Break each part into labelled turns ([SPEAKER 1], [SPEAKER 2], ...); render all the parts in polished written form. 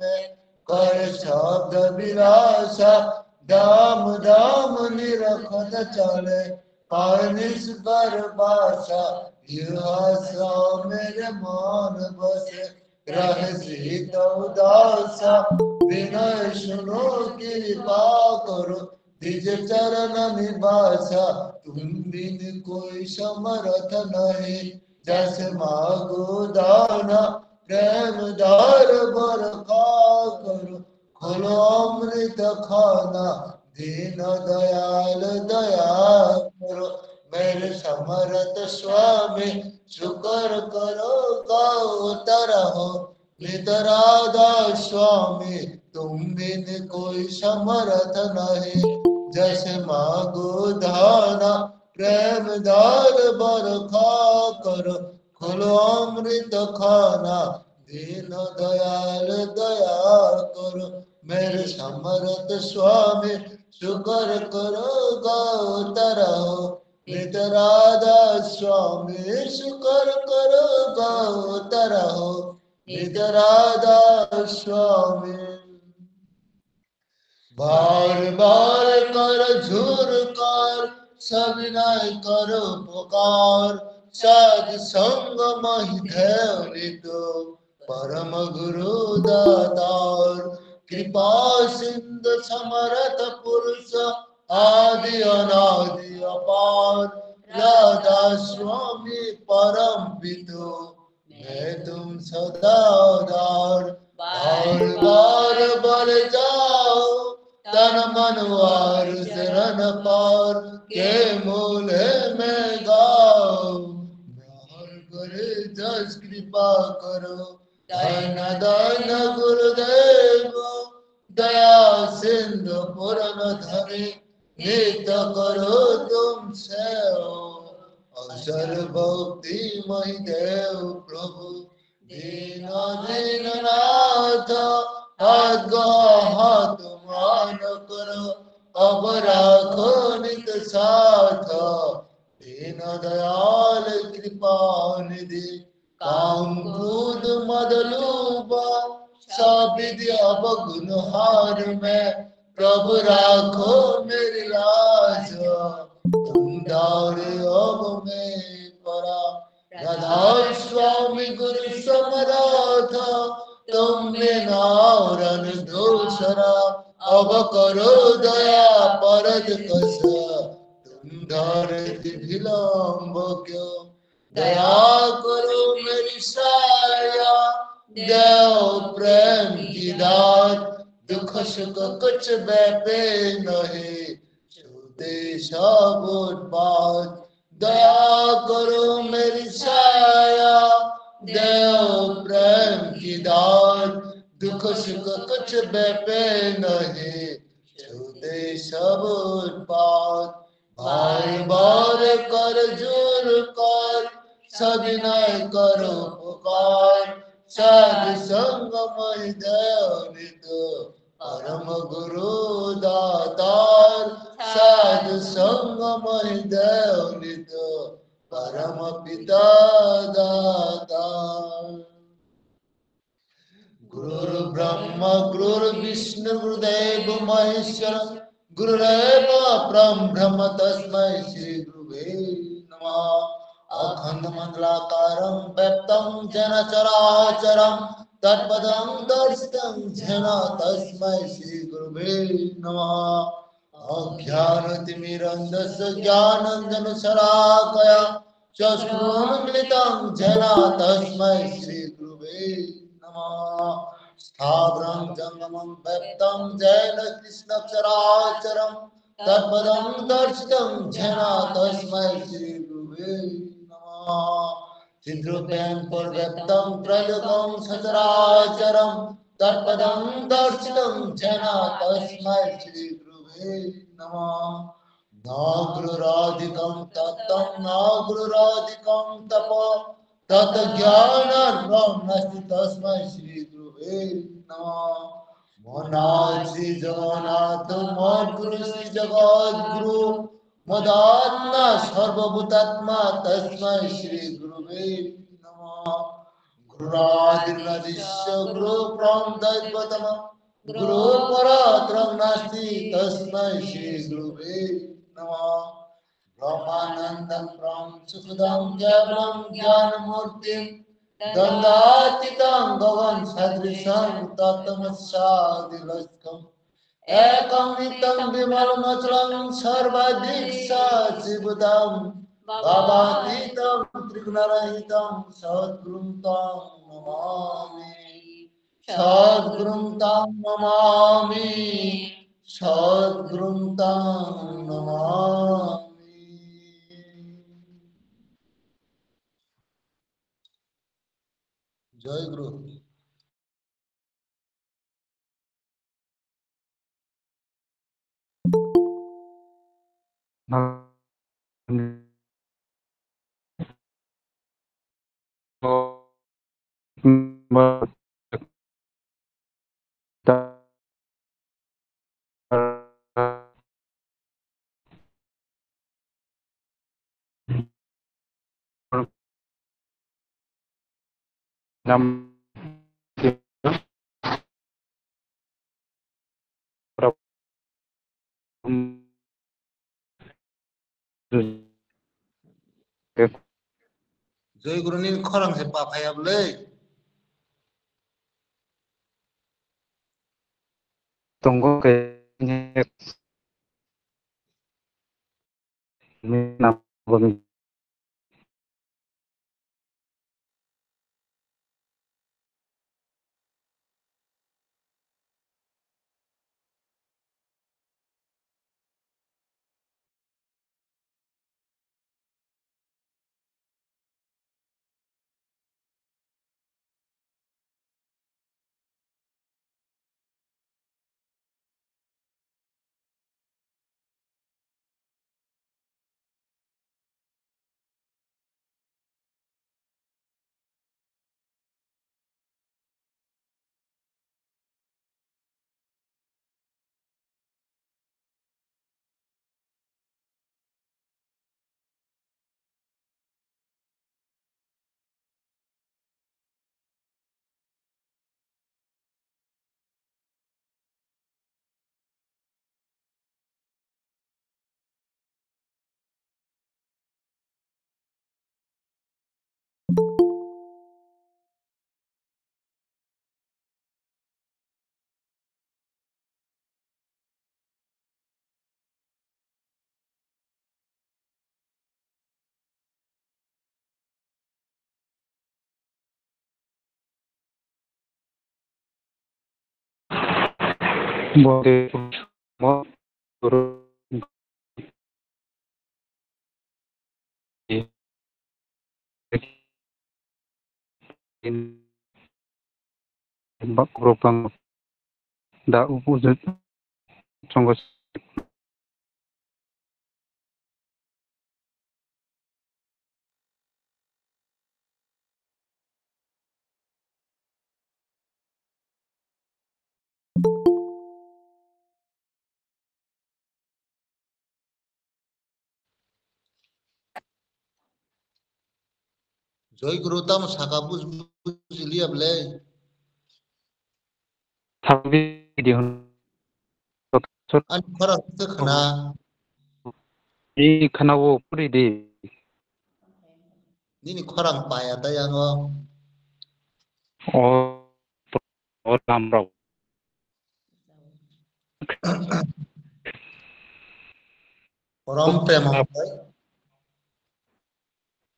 [SPEAKER 1] में कर शब्द विलासा दाम दाम निरखत चले पानिस कर बासा यह मेरे मन बसे रहे शीत उदासा विनय सुनो कृपा करो निज चरण निवासा तुम बिन कोई समर्थ नहीं जैसे मागो दाना प्रेम दार बरखा करो खोलो अमृत खाना दीन दयाल दया करो मेरे समर्थ स्वामी शुक्र करो गाओ तरहो नितराधा स्वामी तुम बिन कोई समर्थ नहीं जैसे मागो धाना प्रेम दार बरखा करो खोलो अमृत खाना दीन दयाल दया करो मेरे समर्थ स्वामी शुक्र करो गाओ तरहो नितराधा स्वामी शुक्र करो गाओ तरहो नितराधा स्वामी बार बार कर झूर कर सविनय करो पुकार साध संग महिधेव परम गुरु दातार कृपा सिंधु समरथ पुरुष आदि अनादि अपार राधा स्वामी परम पितु मैं तुम सदा उदार बार बार बल जाओ तन मन वार शरण पार के मूल में गाओ करे जस कृपा करो धन धन गुरुदेव दया सिंधु पुरन धरे नित्य करो तुम सेव अवसर भक्ति मही देव प्रभु दीन दीन नाथ हाथ मान करो अब राखो नित साथ दीन दयाल कृपा निधि काम क्रोध मद लोभ सब विद्या अवगुण हार में प्रभु राखो मेरी लाज तुम डारे अब में परा राधा स्वामी गुरु समराथ तुम नारन दूसरा अब करो दया परद कस तुम धरती विलम्ब क्यों दया करो मेरी साया देव प्रेम की दात दुख सुख कुछ बैपे नहीं छूते सब बात दया करो मेरी साया देव प्रेम की दात दुख सुख कुछ बैपे नहीं छूते सब बात बार बार कर जोर कर सविनय करो पुकार साध संग महि देव नित परम गुरु दातार साध संग महि देव नित परम पिता दातार गुरु ब्रह्मा गुरु विष्णु गुरुदेव महेश्वर गुरुदेव ब्रह्म तस्मै श्री गुरुवे नमः अखंड मंडलाकारं व्याप्तं जन चराचरं तत्पदं दर्शितं जन तस्मै श्री गुरुवे नमः अज्ञानतिमिरन्धस्य ज्ञानाञ्जनशलाकया चक्षुरुन्मिलितं जन तस्मै श्री गुरुवे नमः स्थावरं जंगमं व्याप्तं जैन कृष्णक्षराचरं तत्पदं दर्शितं जन तस्मै श्री गुरुवे चिद्रूपेण पूर्वोक्तं त्रैलोक्यं सचराचरं तत्पदं दर्शितं जन तस्मै श्री गुरुवे नमः न गुरुराधिकं तत्तं न गुरुराधिकं तप तत् ज्ञानार्भं नास्ति तस्मै श्री गुरुवे नमः मोनाक्षि जगन्नाथ मोर गुरु श्री जगद्गुरु मदात्मा सर्वभूतात्मा तस्मै श्री गुरुवे नमः गुरुरादिर्नदीश्य गुरु दैवतम गुरु परात्रं नास्ति तस्मै श्री गुरुवे नमः। ब्रह्मानन्दं ब्रह्म सुखदं केवलं ज्ञानमूर्तिं दन्दातीतं भगवान् सदृशं तत्त्वमस्यादिलक्ष्यम् एकं नित्यं विमलमचलं सर्वदिक्साचिबुधं भावातीतं त्रिगुणरहितं सद्गुरुं तं नमामि। सद्गुरुं तं नमामि। सद्गुरुं तं नमामि। जय गुरु। जय गुरुनि खरं से पाफायाबलै
[SPEAKER 2] tunggu kayaknya nabung boleh mau turun mbak grupang da upu sungguh
[SPEAKER 1] जय गुरु तम साकाबुज बुझलियाबलै
[SPEAKER 2] tapi di
[SPEAKER 1] आन खरं से खना
[SPEAKER 2] ini kanawo puri di
[SPEAKER 1] निनि खरं पाया दयांगो
[SPEAKER 2] orang rau
[SPEAKER 1] परम प्रेममय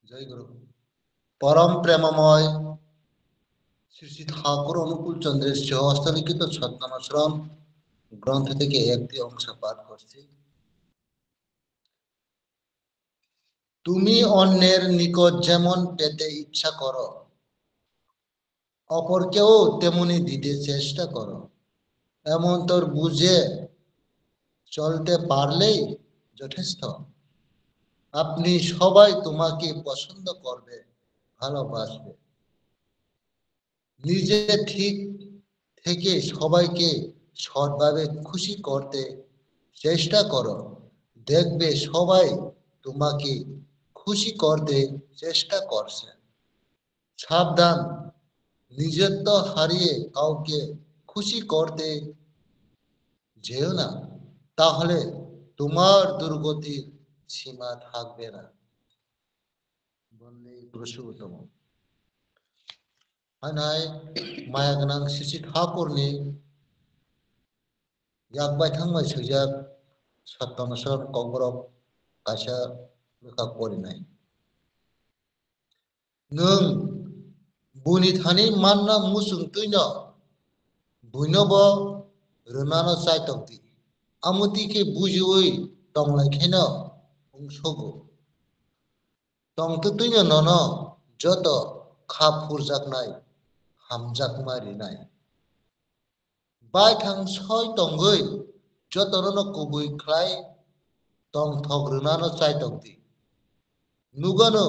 [SPEAKER 1] जय गुरु परम प्रेममय শ্রী শ্রী ঠাকুর অনুকূল চন্দ্রের হস্তলিখিত ছদ্মনাশ্রম গ্রন্থ থেকে একটি অংশ পাঠ করছি। তুমি অন্যের নিকট যেমন পেতে ইচ্ছা করো অপরকেও তেমনি দিতে চেষ্টা করো এমন তোর বুঝে চলতে পারলেই যথেষ্ট। আপনি সবাই তোমাকে পছন্দ করবে ভালোবাসবে। নিজে ঠিক থেকে সবাইকে সৎভাবে খুশি করতে চেষ্টা করো দেখবে সবাই তোমাকে খুশি করতে চেষ্টা করছে। সাবধান নিজেত্ব হারিয়ে কাউকে খুশি করতে যেও না, তাহলে তোমার দুর্গতির সীমা থাকবে না। বললেই পুরুষোত্তম हानाय माया गोनां सिसि ठाकुरनि याकबाय थांबाय सैजाक सत्तानसर कौरव कासा लेखा फरायनाय नों बुनि थानि मानना मुसुं तुइनो बुइनोबो रोनानो चाइतकति आमुति के बुजिउइ तंलायखेनो अंसगु तंतु तुइनो ननो जत खाफुर जाकनाय हामजाक मारिनाय बाय थां सय तंगै जतरनो कुबुइ ख्लाय tong thok runano chai tokti nugano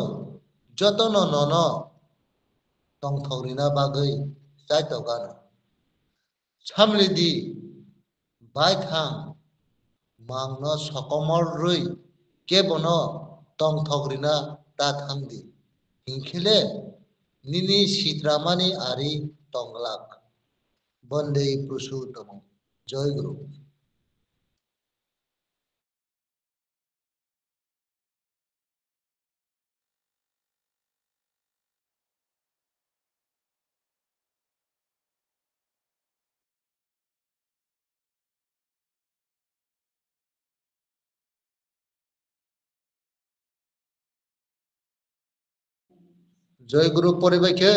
[SPEAKER 1] jotono nono tong thok rina bagai chai tokano samlidi bai thang mangno sokomor rui kebono tong thok rina ta thangdi hingkhile nini sitramani ari tonglak bondei purushottam joy guru joy guru poribaikhe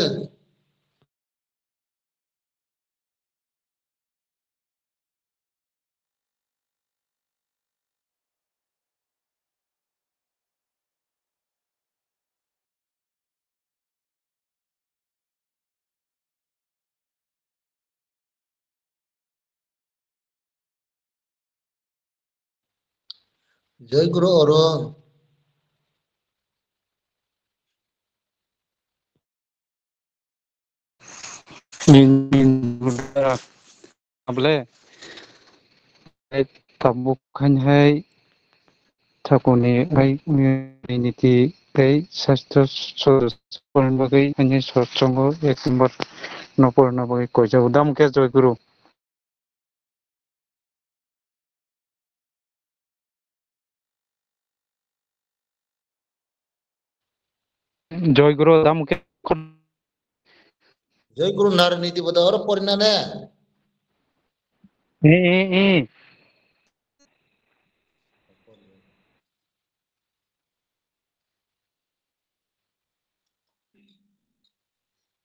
[SPEAKER 1] joy guru orun
[SPEAKER 2] Able tabuk khanhai thakuni ai niti kai sastra soran bagai ani sorchongo ek number nopor na bagai koja udam ke joy guru joy guru dam ke
[SPEAKER 1] joy guru nar niti boda or porinane
[SPEAKER 2] e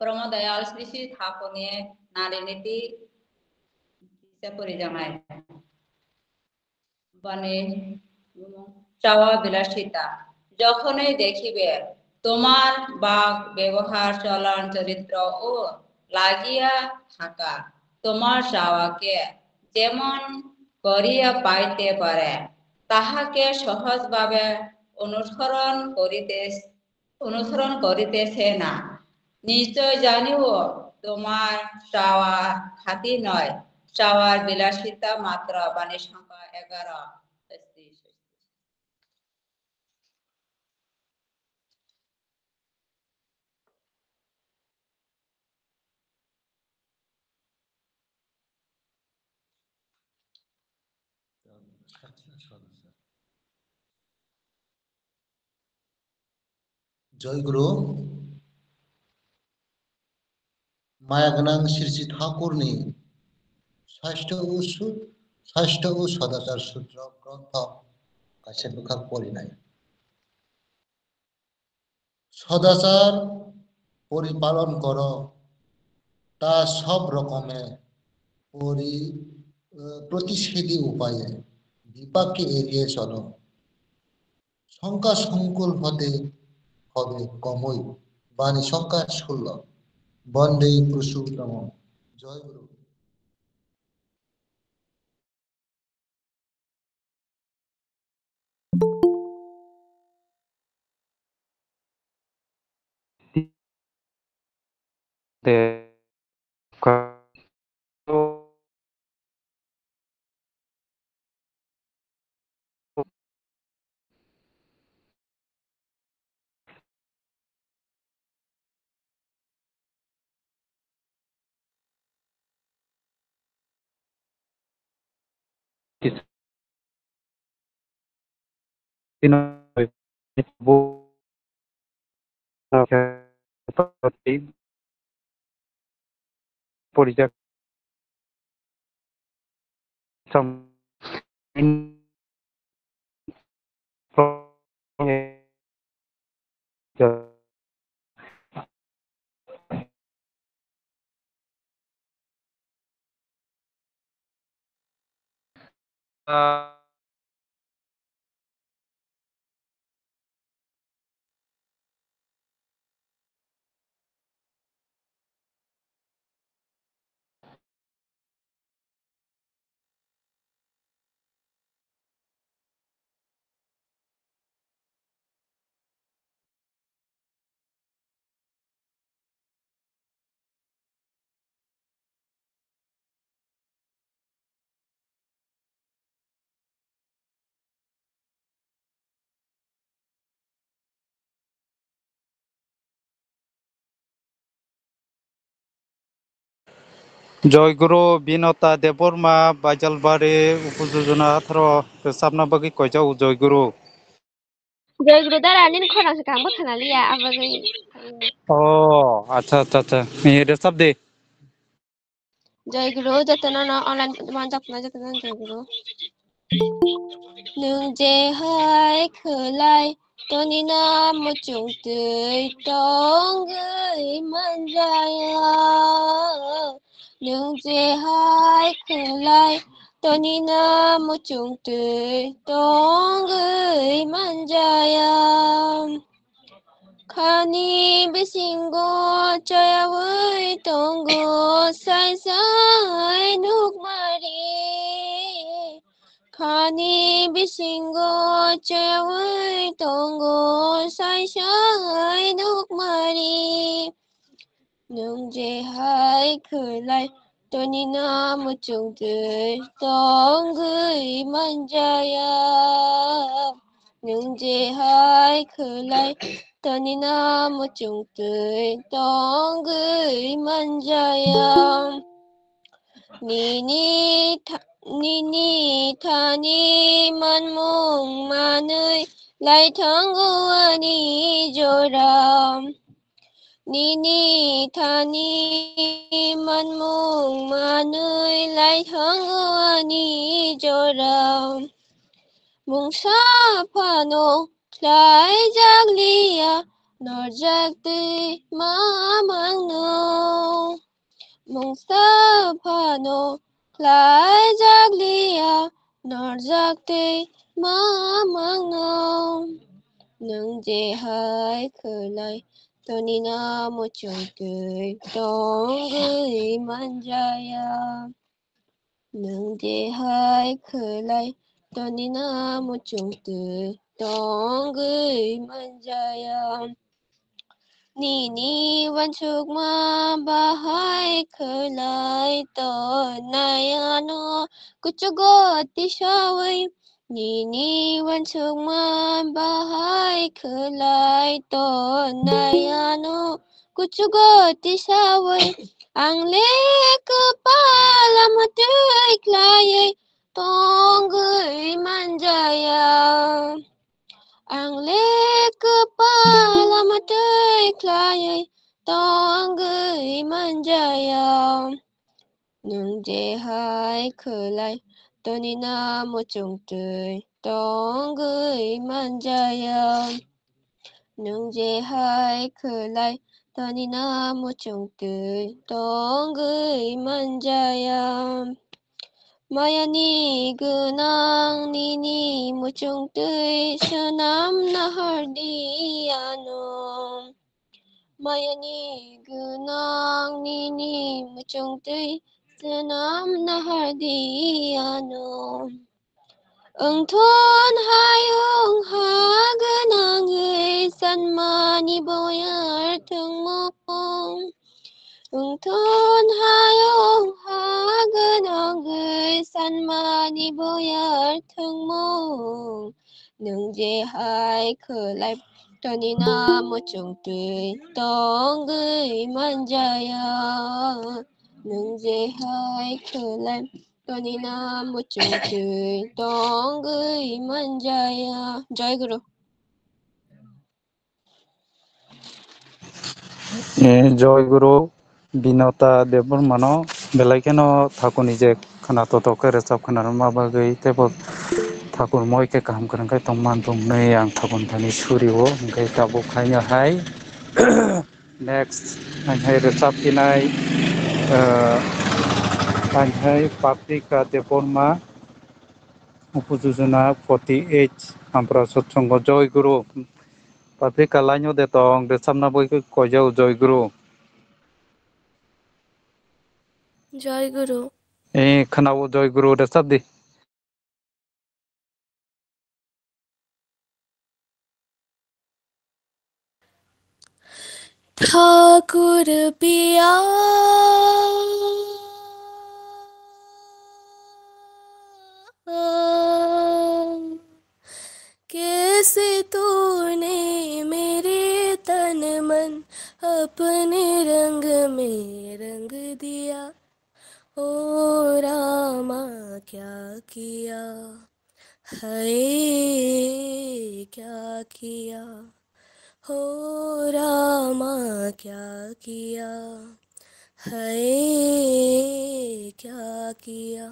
[SPEAKER 3] परमदयाल Shri Shri Thakur ने नारी नीति से परिजामाय बने চাওয়া বিলাসিতা যখনই দেখিবে তোমার বাক ব্যবহার চলন চরিত্র ও লাগিয়া থাকা তোমার চাওয়াকে যেমন করিয়া পাইতে পারে তাহাকে সহজভাবে অনুসরণ করিতেছে না নিশ্চয় জানিও তোমার চাওয়া খাতি নয় চাওয়ার বিলাসিতা মাত্র বাণী সংখ্যা 11
[SPEAKER 1] joy guru माया गोनां श्री ठाकुरनि षष्ठ ও সদাচার সূত্র গ্রন্থ কাছে লেখা পরিনাই সদাচার পরিপালন করো তা সব রকমে প্রতিষেধী উপায়ে বিপাককে এড়িয়ে চলো শঙ্কা সংকুল হতে হবে কমই বাণী শঙ্কা শুনল বন্দে পুরুষোত্তম জয় গুরু
[SPEAKER 2] de পরিচয় জয়গুরু বিনতা দেববর্মা বাইজালবাড়ি উপযোজনা 18 সাবনা বাগি কয়জাও জয়গুরু
[SPEAKER 4] জয়গুরু দ্বারা নিন খরা সে কাম থানালিয়া আবাগै
[SPEAKER 2] ও আচ্ছা আচ্ছা আচ্ছা মেরে সাব দে
[SPEAKER 4] জয়গুরু যতনা অনলাইन মানजाबना যতনা জয়গুরু नों जेहाय खोलाय तनि नाम मुचुंगै दंगै मोनजाया नों जेहाय खोलाय तनि नाम मुचुंगै दंगै मोनजाया खानि बिसिंगो चयावै दंगो साय साय नुकमारि खानि बिसिंगो चयावै दंगो साय साय नुकमारि नों जेहाय खोलाय तनि नाम मुचुंगै दंगै मोनजाया नों जेहाय खोलाय तनि नाम मुचुंगै दंगै मोनजाया निनि थानि मनमुं मानै लायथांगौआनि जरा निनि थानि मनमुं मानै लायथांगौआनि जरा मुंसाफानो ख्लाय जाग्लिया नरजागदै मामांनो मुंसाफानो ख्लाय जाग्लिया नरजागदै मामांनो नों जेहाय खोलाय तनि नाम मुचुंगै दंगै मोनजाया नों जेहाय खोलाय तनि नाम मुचुंगै दंगै मोनजाया निनि वानसुकमा बाहाय खोलाय तनायानो कुचुगति सावै निनि वानसुकमा बाहाय खोलाय तनायानो कुचुगति सावै आंले kepala klayai tonggei manjaya Angle kepala matai klayai tonggei manjaya Nung jehai kelai toni namu chungtei tonggei manjaya Nung jehai kelai toni namu chungtei tonggei manjaya Mayani genang nini muchungtei senam nahardiano Mayani genang nini muchungtei senam nahardiano Engton hayung hagenangei sanmani boyar tengmong Engton hayung hagenangei sanmani boyar tengmong Nung jehai kelai toni namu chungtei tonggei manjaya Nung jehai kelai তনিনা মুচুচু টঙ্গই মঞ্জায়া। জয় গুরু।
[SPEAKER 2] জয় গুরু বিনতা দেববর্মানো বেলাইকেনো থাকুনি যে খানা ততকে रेसाब खोनानो माबा गई तेबो ठाकुर मयके काम करनखाय तमान बुंनै आं थाकुन थानि सुरियो ओंखाय काबु खायनो हाय नेक्स्ट आंहाय रेसाब किनाय आंहाय पाब्लिका देबबर्मा उपजुजना 48 आमप्रा सत्संग जय गुरु पाब्लिका लाइनो दे तong रेसाबना बयको कयजौ जय गुरु
[SPEAKER 4] জয় গুরু।
[SPEAKER 2] खोनावो जय गुरु रेसाब दि
[SPEAKER 4] ठाकुर पिया कैसे तूने मेरे तन मन अपने रंग में रंग दिया। ओ रामा क्या किया है, क्या किया हो रामा क्या किया है, क्या किया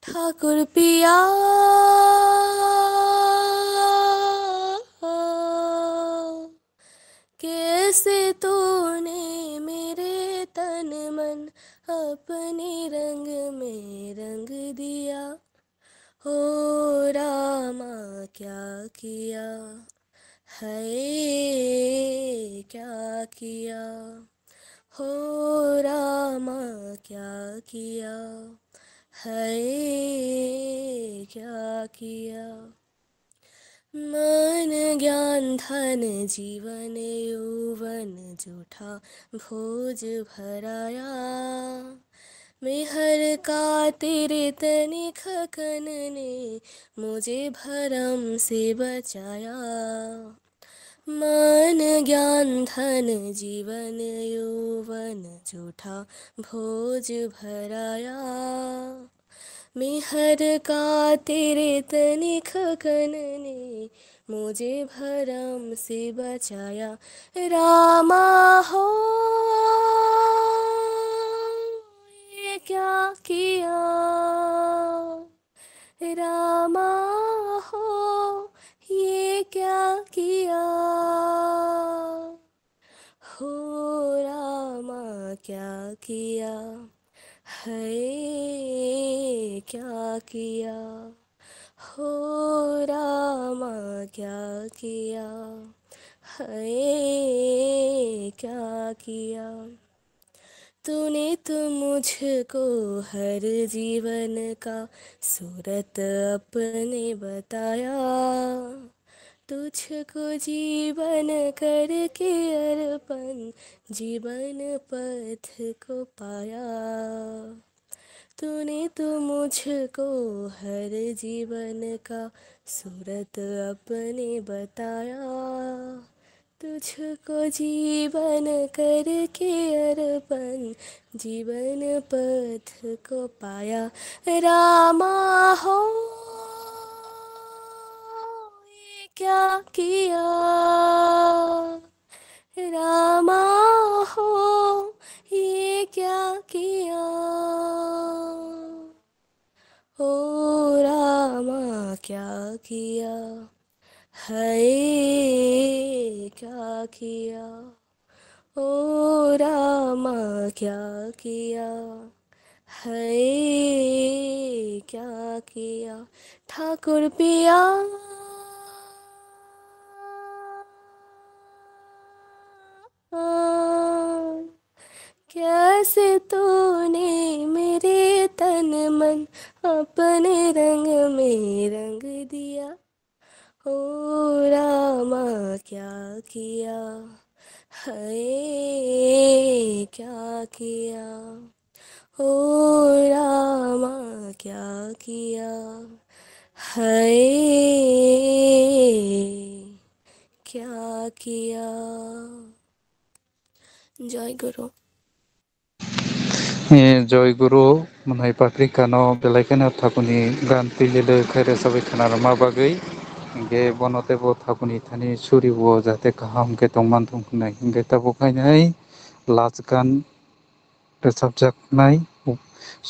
[SPEAKER 4] ठाकुर पिया। कैसे तूने मेरे तन मन अपने रंग में रंग दिया। हो रामा क्या किया है, क्या किया हो रामा क्या किया है, क्या किया। मन ज्ञान धन जीवन यौवन जूठा भोज भराया। मेहर का तेरे तनिक खकन ने मुझे भरम से बचाया। मन ज्ञान धन जीवन यौवन जूठा भोज भराया। मेहर का तेरे तनिक खकन ने मुझे भरम से बचाया। रामा हो ये क्या किया, रामा हो ये क्या किया हो रामा क्या किया है, क्या किया हो रामा क्या किया है, क्या किया। तूने तो मुझको हर जीवन का सूरत अपने बताया। तुझको जीवन करके अर्पण जीवन पथ को पाया। तूने तो मुझको हर जीवन का सूरत अपने बताया। तुझको जीवन करके अर्पण जीवन पथ को पाया। रामा हो ये क्या किया, रामा हो ये क्या किया ओ रामा क्या किया है, क्या किया ओ रामा क्या किया है, क्या किया ठाकुर पिया। कैसे तूने मेरे तन मन अपने रंग में रंग दिया। ओ रामा क्या किया है, क्या किया ओ रामा क्या किया है, क्या किया। जय गुरु।
[SPEAKER 2] জয়গুরু মনে পাত্রিকানো বেলাইখানে থাকুনি গান পিলিলে খাইরে সবাই খানার মা বাগै गे बनते बो थाकुनि थानि सुरि बो जाते kaham ke tongman tongkunai hingke tabo khainai last gan रोजाबजानाय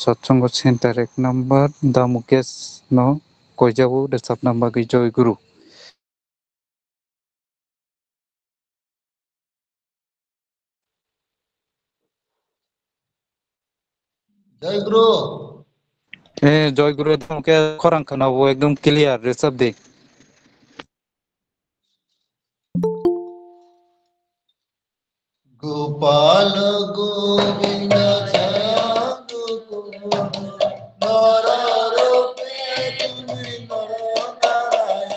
[SPEAKER 2] सत्संग सेन्टार 1 नम्बर दा मुकेश no koijabu रोजाबना बागै जयगुरु
[SPEAKER 1] जय गुरु।
[SPEAKER 2] जयगुरु मुके खरां खानाबो एकदम क्लियर रोजाब दे
[SPEAKER 1] गोपाल गोविंद जय नर रूपे तुमि नर Narayan.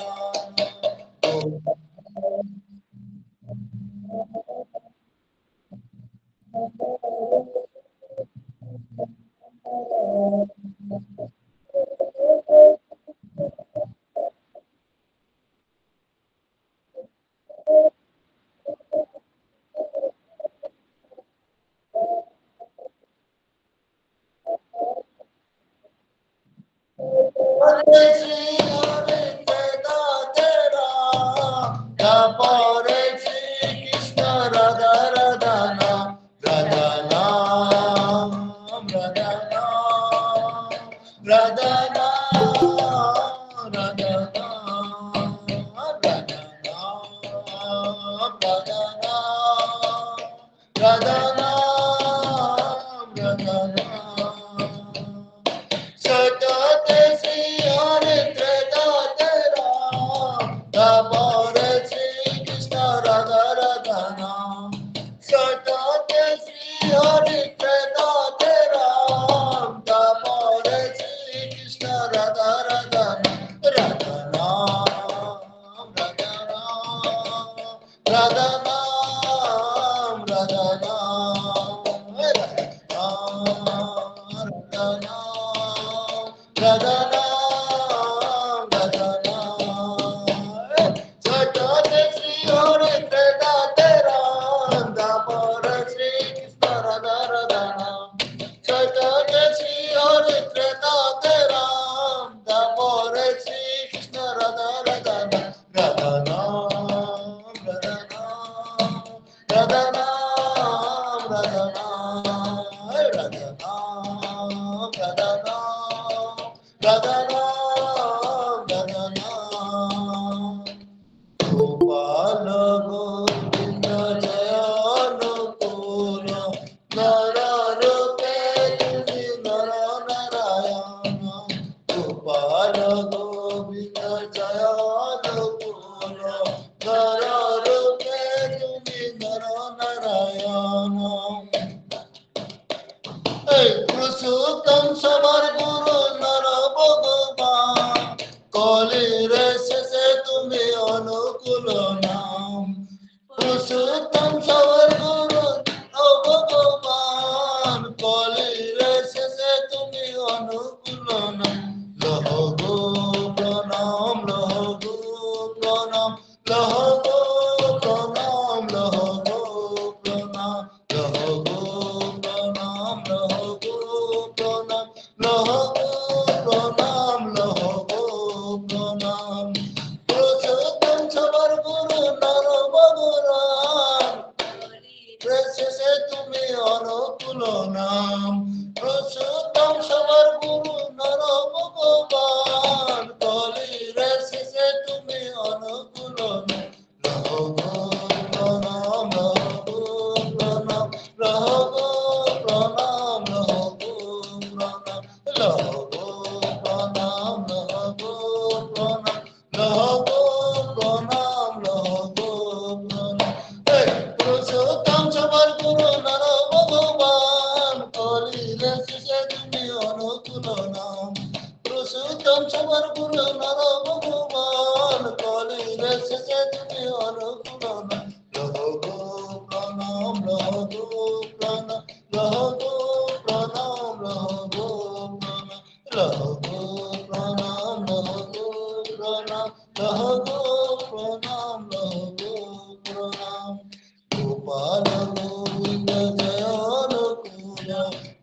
[SPEAKER 1] Govinda Jaya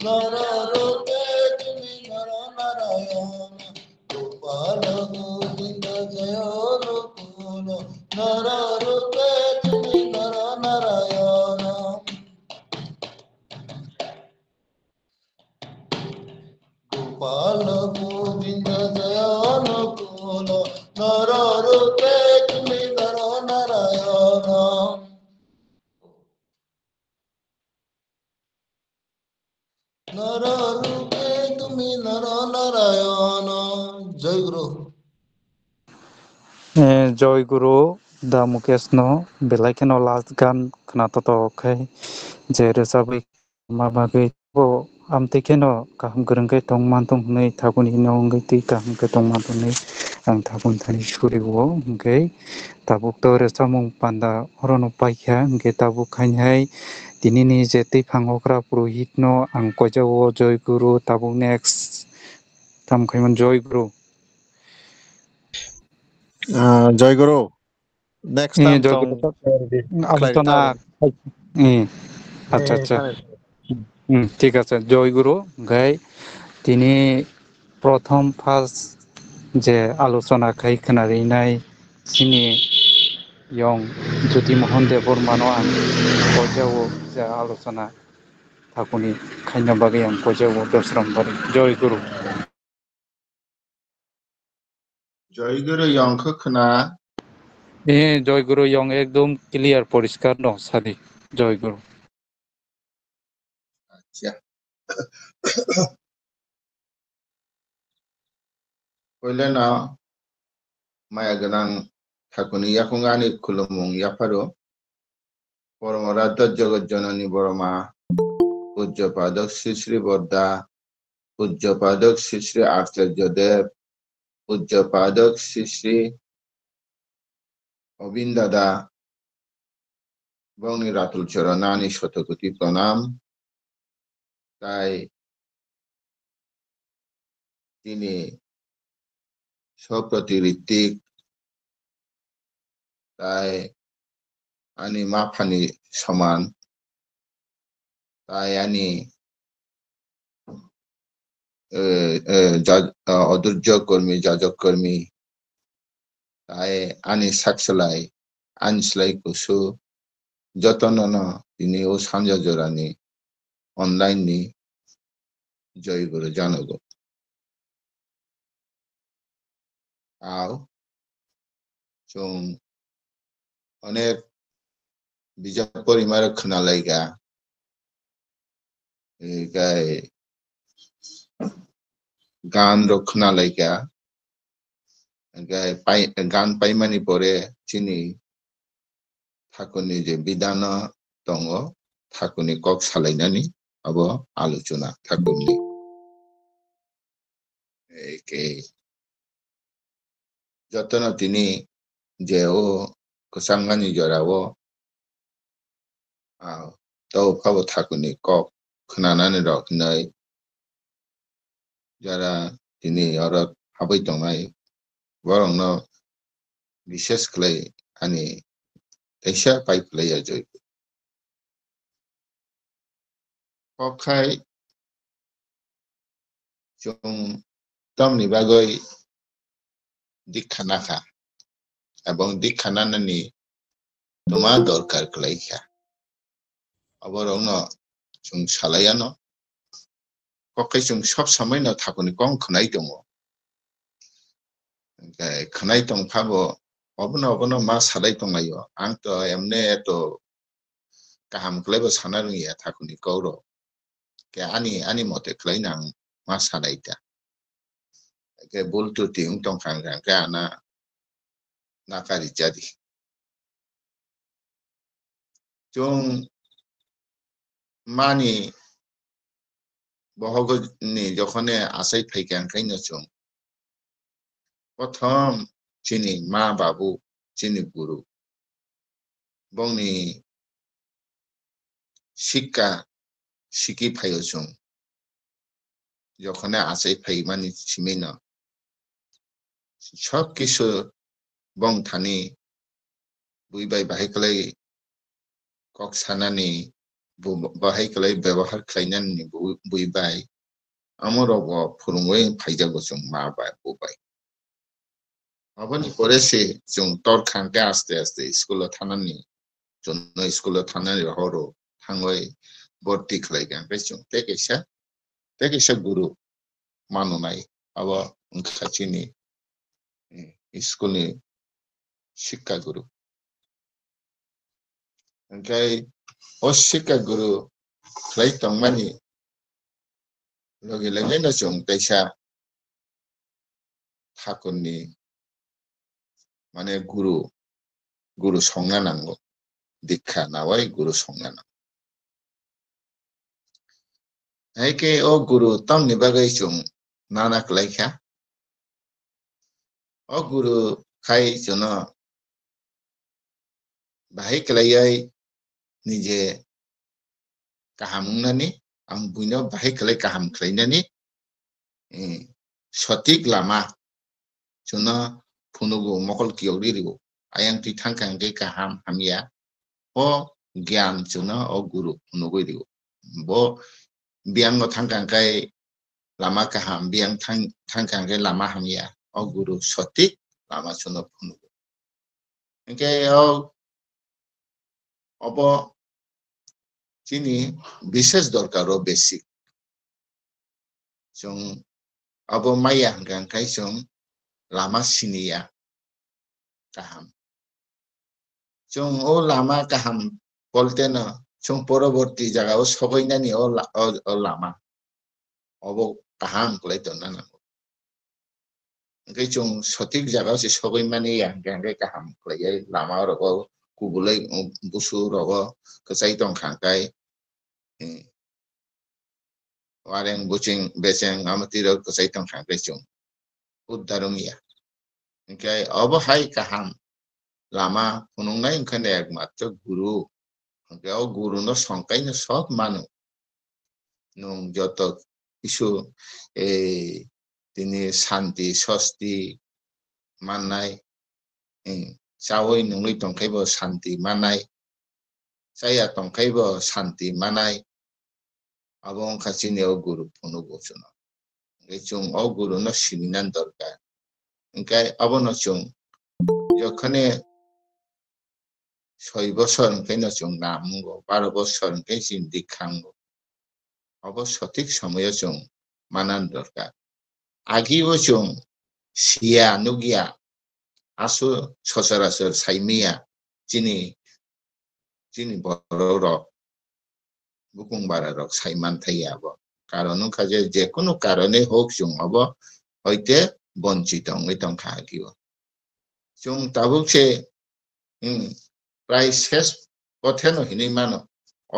[SPEAKER 1] Nara Narayana Gopala Govinda Jaya Gokula Nararupe Tumi Nara Narayana Gopala Govinda Jaya Gokula Nararupe Tumi Nara Narayana Nararupe Tumi Nara Narayana Jai Guru
[SPEAKER 2] Joy Guru the Mukesh no belai keno last gan khna to kai je rosabai ma bagai bo amte keno kaham gorengkai tongman tong nei thakuni nongai ti kaham ke tongman tong nei ang thakun thani suri bo hingkai tabuk to rosamung panda horono paikha hingkai tabuk khainhai tinini je tei phangokra purohit no ang kojawo joy guru tabuk next tam khaimon joy guru
[SPEAKER 5] Joy Guru next time
[SPEAKER 2] joy
[SPEAKER 5] Tang
[SPEAKER 2] guru
[SPEAKER 5] clarity
[SPEAKER 2] আলোচনা আচ্ছা আচ্ছা ঠিক আছে জয় গুরু গাই তিনি প্রথম first যে আলোচনা খাই खोनारिनाय सिनि यं ज्योतिमोहन देबबर्मानो आं कजावो जे आलोचना थाकुनि खायनो बागै आं कजावो दसराम बारि जय गुरु
[SPEAKER 6] यंखौ खोना
[SPEAKER 2] जय गुरु यं एकदम क्लियर परिष्कार दं सादि जय गुरु
[SPEAKER 6] आच्छा Koilena maya ganang thakuni yakungani khulumung yaparo Paramarata Jagat Janani Boroma Pujya Padak Sri Sri Bodha Pujya Padak Sri Sri Acharya Dev Pujya Padak Sri Sri Obindada Bongni Ratul Charanani Shatakuti Pranam তাই তিনি সপ্রতি ঋত্বিক তাই আনি মাফানি সমান তাই আনি অদূর্য কর্মী যাজক কর্মী তাই আনি সাকসলাই আনসলাই কুসু যতন তিনি ও সাঞ্জা জোরানি অনলাইন নি জয় গুরু জানগো আও जों अनेक बिजाब परिमार खोनालायगा गान रो खोनालायगा गान पाइमानि परे चिनि ठाकुरनि जे बिधान दङ ठाकुरनि कक सालायनानि अब आलोचना ठाकुरनि एके যতন তিনি যে ও কোসাঙ্গানি জরাও তো ফাবো থাকুনি কক খনানানি রকনাই যারা তিনি অরত হাবৈ দংনাই বরং বিশেষ ক্লাই আনি তেইসা পাইপ্লাই জয় কখাই जों तमनि बागै दीक्षा नाखा এবং দীক্ষা নানানি তোমার দরকার কলাইখা আবরং जों सालायानो कखै जों सब समय न थाकुनि कम खनाय दङ खनाय दं फाबो अबनो मा सालाय दंलायो आं तो एमने तो गाहाम खलायबो साना रोंगिया थाकुनि गौर के आनि मते खलायना मा सालायदा के बुल त्रुटि उंटं खांगा गाना नाकारि जादि जों मानि बहगनि जखने आसाय फैखांखायनो जों प्रथम चिनि मा बाबू चिनि गुरु बंनि शिक्षा शिकी फायो जों जखने आसाय फैमानि सिमेना सब किसु बं थानी बुइबाय बाहायखलाय कक सानानि बाहायखलाय व्यवहार खालायनानि बुइबाय amoro phurungoi phaijago chung ma bai bubai aboni pore se chung tor khangke aste aste school thanani jonno school thanani horo thangoi borti khlaigan pe chung tekesa guru manunai aba khachini school ni শিক্ষা guru okay o শিক্ষা guru khlai tongmani logi lagi na chung taisa thakunni mane guru songna nango dikha nawai guru songna nango aike o guru tamni bagai chung nana klaikha o guru khai jono bahai klayai nije kahamnani ang buino bahai klai kaham klainani sotik lama jono phunugo mokol kiogirigo ayang ti thangkang ke kaham hamia o gyan jono o guru phunugo rigo bo biang no thangkang kai lama kaham biang thangkang ke lama hamia o guru sotik lama jono phunugo okay o obo chini বিশেষ দরকার ও basic chung abo maya gang kai chung lama sinia kaham chung o lama kaham bolte na chung poroborti jaga o sogoinani o lama obo kaham klai to na ngai chung sotik jaga se sogoimani yang gang kai kaham klai lama ro kubulai busu ro kasai tong khangkai wareng bucing beseng amati ro kasai tong khangkai chung uddarumia okay abo hai kaham lama phunungnai khane ekmatro guru okay o guru no songkai no sob manu nung joto isu tini shanti sosti manai sawoi nungui tongkai bo shanti manai saya tongkai bo shanti manai abong khachini o guru phunugo chuno ngai chung o guru no siminan dorkar ngai abono chung jokhane 6 বছর ngai no chung namungo 12 বছর ngai sin dikhango abo sotik samoyo chung manan dorkar agibo chung sia nugia asu sosarasor saimia chini bororo bukung bararok saiman thaiabo karon khaje je kono karone hok chung abo hoite bonchito ngai tong khagibo chung tabuk se প্রায় শেষ পথে নহিনি মানো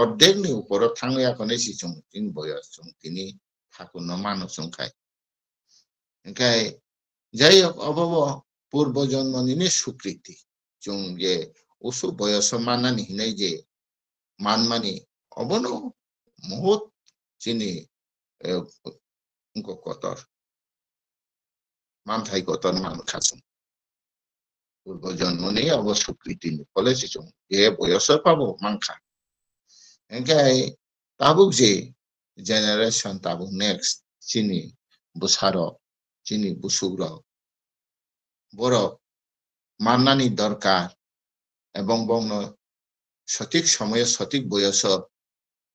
[SPEAKER 6] অর্ধেকনি উপর থাংয়া কোনে সিচুং তিন বয়স চুং তিনি ঠাকুর মানো চুংখাই ওংখাই যাই অবব পূর্ব জন্মনিনি স্বীকৃতি চুং যে উসু বয়স মানানি হিনাই যে মানমানি অবনো বহুত চিনি কতর মানথাই কতর মান খাসুং পূর্ব জন্মনি অবস্বীকৃতি ফলে সিচুং এ বয়স পাবো মাংখা এঙ্কাই তাবুক যে জেনারেশন তাবুক নেক্সট চিনি বুসার চিনি বুসুর বড় মান্নানি দরকার এবং বংন সঠিক সময়ে সঠিক বয়স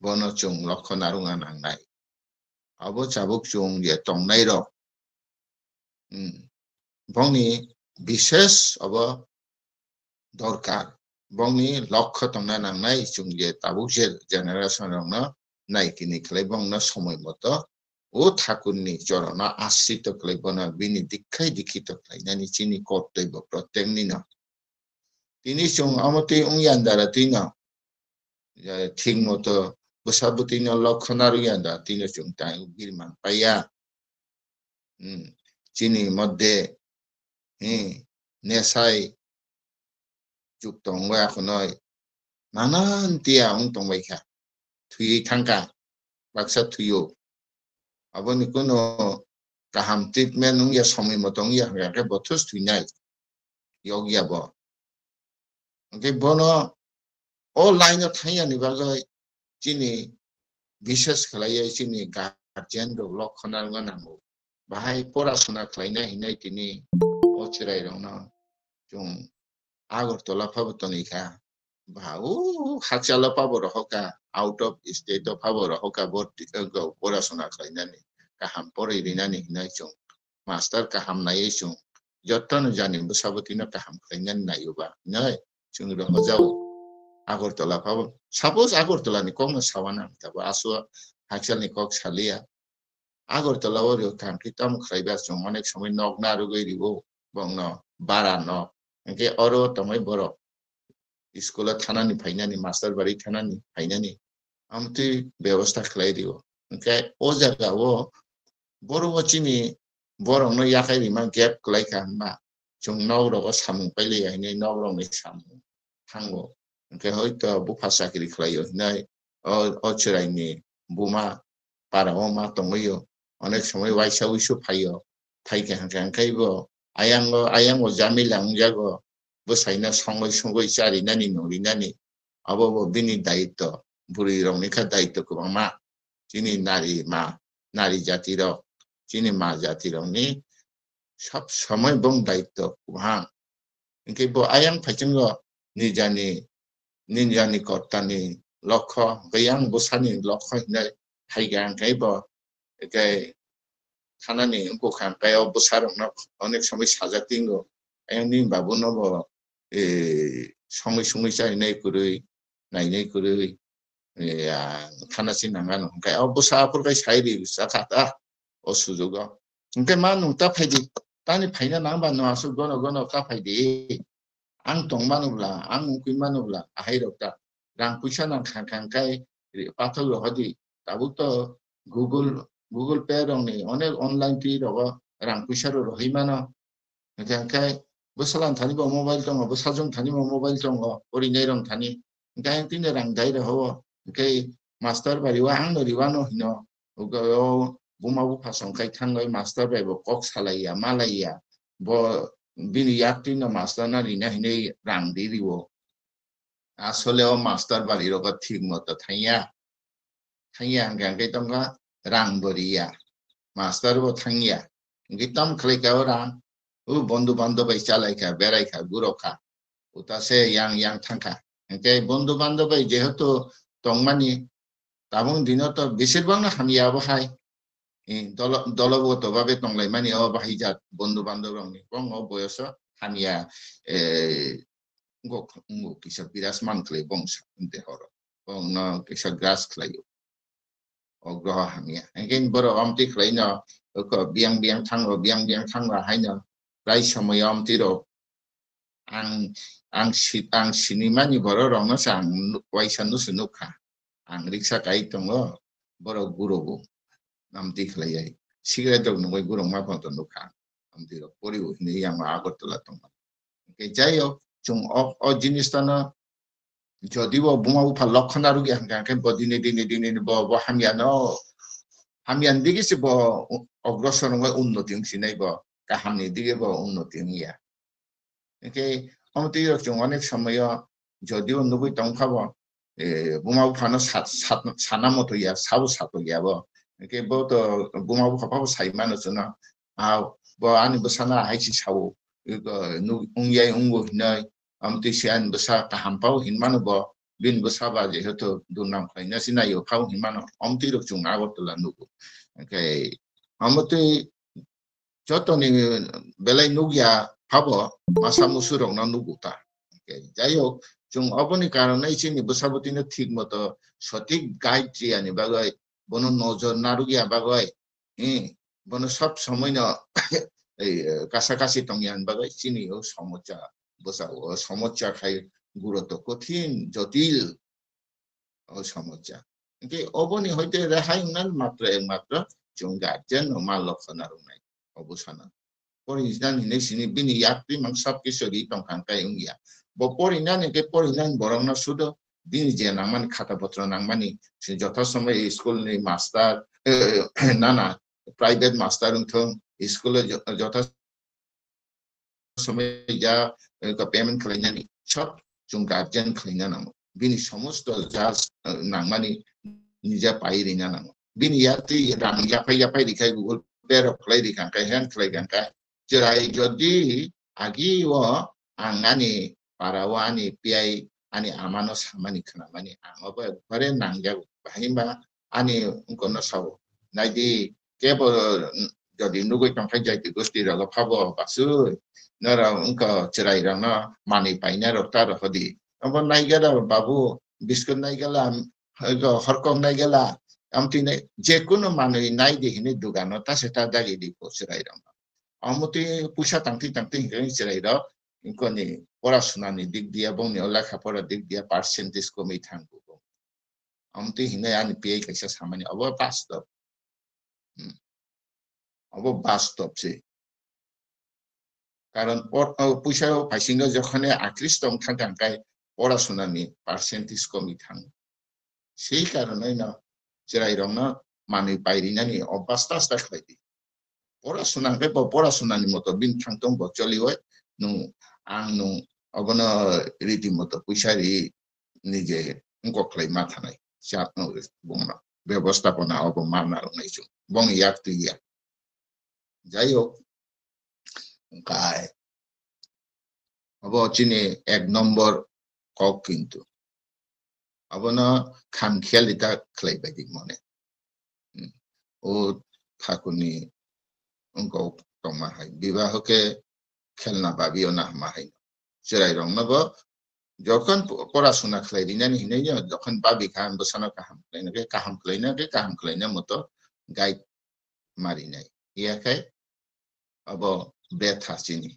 [SPEAKER 6] বন চুং লক্ষ্য নারুঙা নাংনাই আবো চাবুক চুং যে টংনাই রক বংনি বিশেষ অব দরকার বংনি লক্ষ্য টংনা নাংনাই চুং যে তাবুক যে জেনারেশন রং নাইকিনি খেলাই বংন সময় মতো ও ঠাকুরনি চরণ আশ্রিত খেলাই বন বিনি দীক্ষাই দীক্ষিত খেলাই নানি চিনি কর্তব্য প্রত্যেক নিন তিনি চুং আমতে উংয়ান দ্বারা তিন ঠিক মতো বসাবুতি লক্ষ্য নারুয়ান দ্বারা তিনি চুং তাই বিরমান পাইয়া চিনি মধ্যে নেশাই যুক্ত অঙ্গ এখন নানান তিয়া অং টংবাইখা থুই থাঙ্কা বাক্সা থুইও আবনি কোনো কাহাম ট্রিটমেন্ট উংয়া সময় মতো উংয়া হাঙ্গাকে বথস থুইনাই ইয়গিয়া ব ওকে বন ও লাইন থাইয়া নিবাগৈ চিনি বিশেষ খেলাইয়া চিনি गार्जियन रो लखना नांगौ बाहाय परासुना खालायनाय हिनाय तिनि अचिराय रंना जों आगरतला फाबतनिखा भाऊ खाथियाला पाबो रहका आउट अफ स्टेट अफ पाबो रहका बर्ति परासुना खालायनानै गाहाम फरायरिनानै हिनाय जों मास्टार गाहाम नायै जों जत्तन जानिबो साबतिना गाहाम खालायनानै नायोबा नै जों रंजाव आगरतला पाबो सापोज आगरतलानि कम सावाना तब आसु हाक्सालनि कक सालिया आगरतला ओरो कांकिताम खायबा जों अनेक समय नगना रुगैरिबो बंनो बारा न के अरो तमै बरो स्कूल थानानि फाइनानि मास्टर बारि थानानि फाइनानि आमति व्यवस्था खालायदियो ओंखाय ओ जायगायाव बर' वचिनि बर'नो याखायरिमा गेप खालायखा होनबा जों नवरग सामु पाइलेयानि नवरगनि सामु थांगो ओंखाय हयतो बुफा साख्रि खालायो नै अचिरायनि बुमा पाराव मा दंयो अनेक समय वाइसा उइसु फायो फाइके हांखायबो आयांगो जामिलां जागो बसायना संगै संगै जारिनानि नरिनानि अब बिनि दायित्व बुरि रंनिखा दायित्व गोबां मा जिनि नारी जाति र जिनि मा जाति रंनि सब समय बं दायित्व गोबां इनके बो आयां फाइचंगो निजानि कर्तानि लक्ष्य गैयां बसानि लक्ष्य हिनाय हाइगांखायबो एके थानानि गोखांखायाव बसारंना अनेक समय साजातिंगो आयांनि बाबु नबो संगै जाहैनाय कुरै नायनाय कुरै थानासि नांगा ओंखाय बसाफोरखाय सायरि जाखाता असुजुग ओंखाय मा नुता फायदि तानि फायना नांबा नआसु गन का फायदि आं तंमानुब्ला आं उखैमानुब्ला आहायरता रां पैसा नांखांखाय पाथल हदि दाबुत गुगल पे रंनि अनेक अनलाइन फी रग रां पैसा रहिमानो ओंखाय बसालान थानि बो मोबाइल दङ बसाजों थानि बो मोबाइल दङ ओरैनो रं थानि ओंखाय तिने रां दाय रहो ओंखाय मास्टार बारिवा आं नरिवानो हिनो उगायो बुमा बुफा संखाय थांगय मास्टार बायबो कक सालाया मालाया बो बिनि याक्तिनो मास्टार ना रिना हिने रां दिरिवो आसले मास्टार बारि रग ठीक मत थाइया ओंखाय तंगा रां बरिया मास्टार बो थांया गितम खलेका रां बंधु बांधव चालायखा बेरायखा गुरखा उतासे yang थांखा ओंखाय बंधु बांधव जेहेतु तंमानि ताबुं दिनो तो बेसेबांनो हामियाबो हाय दलगत भाबे तंलायमानि बाहायजात बंधु बांधव रंनि बंग बयस हामिया किसा बिरास मानख्ले बंसा देहर बंग किसा ग्रास खलायो अग्रह हामिया ओंखाय बर' आमति खलायनो बियां थांगा हायनो राय समय आमतिरो आं सिनेमानि बर' रंनो आं वाइसानु सुनुखा आं रिक्सा काई दङो बर' गुरुबो आमति खलाय सिगारेट दं नय गुरु मा बंत नुखा आमतिरो परिबो हिने यां आगरतला दङ ओंखाय जायो जों अ जिनिसतानो जदिबो बुमा बुफा लक्षण रुगि हांखाय दिने बो हामियान दिगिसे बो अग्रसर उन्नति सिनाय बो गाहामनि दिगे बो उन्नति निया ओंखाय आमति जों अनेक समय जदिबो नुगै तंखाबो बुमा बुफानो साना मथया साबो सातयाबो ओंखाय बो तो बुमा बुफाबो साइमानो जना बो आनि बसाना हाइसि सावो उंयाय उंगो हिनाय आमति सियान बसा काहामपाव हिनमानो बो बिन बसाबा जेहेतु दुनाम खायना सिनायो फाव हिनमानो आमति जों आगरतला नुगो ओंखाय आमति जतनि बेलाय नुगिया फाबो मासा मुसुरंना नुगुता जायो जों अबनि कारण इसिनि बसाबतिनो ठीक मत सঠিক गाइड जियानि बागै बनो नजर नारुगिया बागै बनो सब समय न कासाकासि तंगियान बागै सिनि समस्या बसाओ समस्या खाय गुरुत्व कठिन जटिल समस्या ओंखाय अबनि हयते रेहाय मात्र जों गार्जियन मा लक्षण रुनाय अबसाना परिज्ञान हिने सिनि बिनि याक्ति मान सब किसोरि तंखांखाय उंगिया बो परिज्ञान के परिज्ञान बरंना सुदो बिनि जे नांमानि खाता पत्र नांमानि जथा समय स्कूल नि मास्टर नाना प्राइवेट मास्टर उंथों स्कूल जथा समय जा पेमेंट खालायनानि सब जों गार्जियन खालायना नांगौ बिनि समस्त जा नांमानि निजा पायरिना नांगौ bini yati ram yapai di kai Google Pero klay di kangkai hand klay kangkai cerai jodi agi wo angani parawani piai ani amano samani kenamani angoba bare nangja bahimba ani ungkono sawo naidi kebo jadi nugoi kangkai jadi gusti raga pabo basu nara ungka cerai rana mani paina rokta rokodi apa naigala babu biskut naigala horkong naigala amtine jekuno manui naidi hini dugano ta seta dagi di ko cerai rana amuti pusha tangti hini cerai rana ingkoni পড়াশোনানি দিক দিয়া বংনি লেখাপড়া দিক দিয়া percentage কমই থাকবো আমতি হিনে আনি পিএই কাইসা সামানি of বাস্তব সে কারণ পয়সাও ফাইসিঙ্গ যখন আকৃষ্ট থাকায় পড়াশোনানি পার্সেন্টেজ কমই থাকবো সেই কারণে না যেরাই রং না মানে বাইরিনানি অবাস্তা আস্তা খাইদি পড়াশোনানি মতো বিন থাকতম বচলি হয় নু আং নু অগনো রীতিমতো পয়সারি নিজে গকলাই মাথা নাই চাপনো বংনা ব্যবস্থাপনা অবমাননা রংনাইছো বং ইয়াক তুইয়া যাই হোক কায় অব চিনি 1 নম্বর কক কিন্তু অবনা খামখেয়ালিতা খাইবাইদি মনে ও ঠাকুরনি অঙ্ক টমা হাই বিবাহকে খেলনা বাবিও না মাহাই যেরাই রং নব যখন পড়াশোনা খাইরিনানি হিনে যখন বাবি খাম বসানো কাহাম খাইনা মতো গাইড মারি নাই ইয়াখাই অব ব্রেথ হাসিনি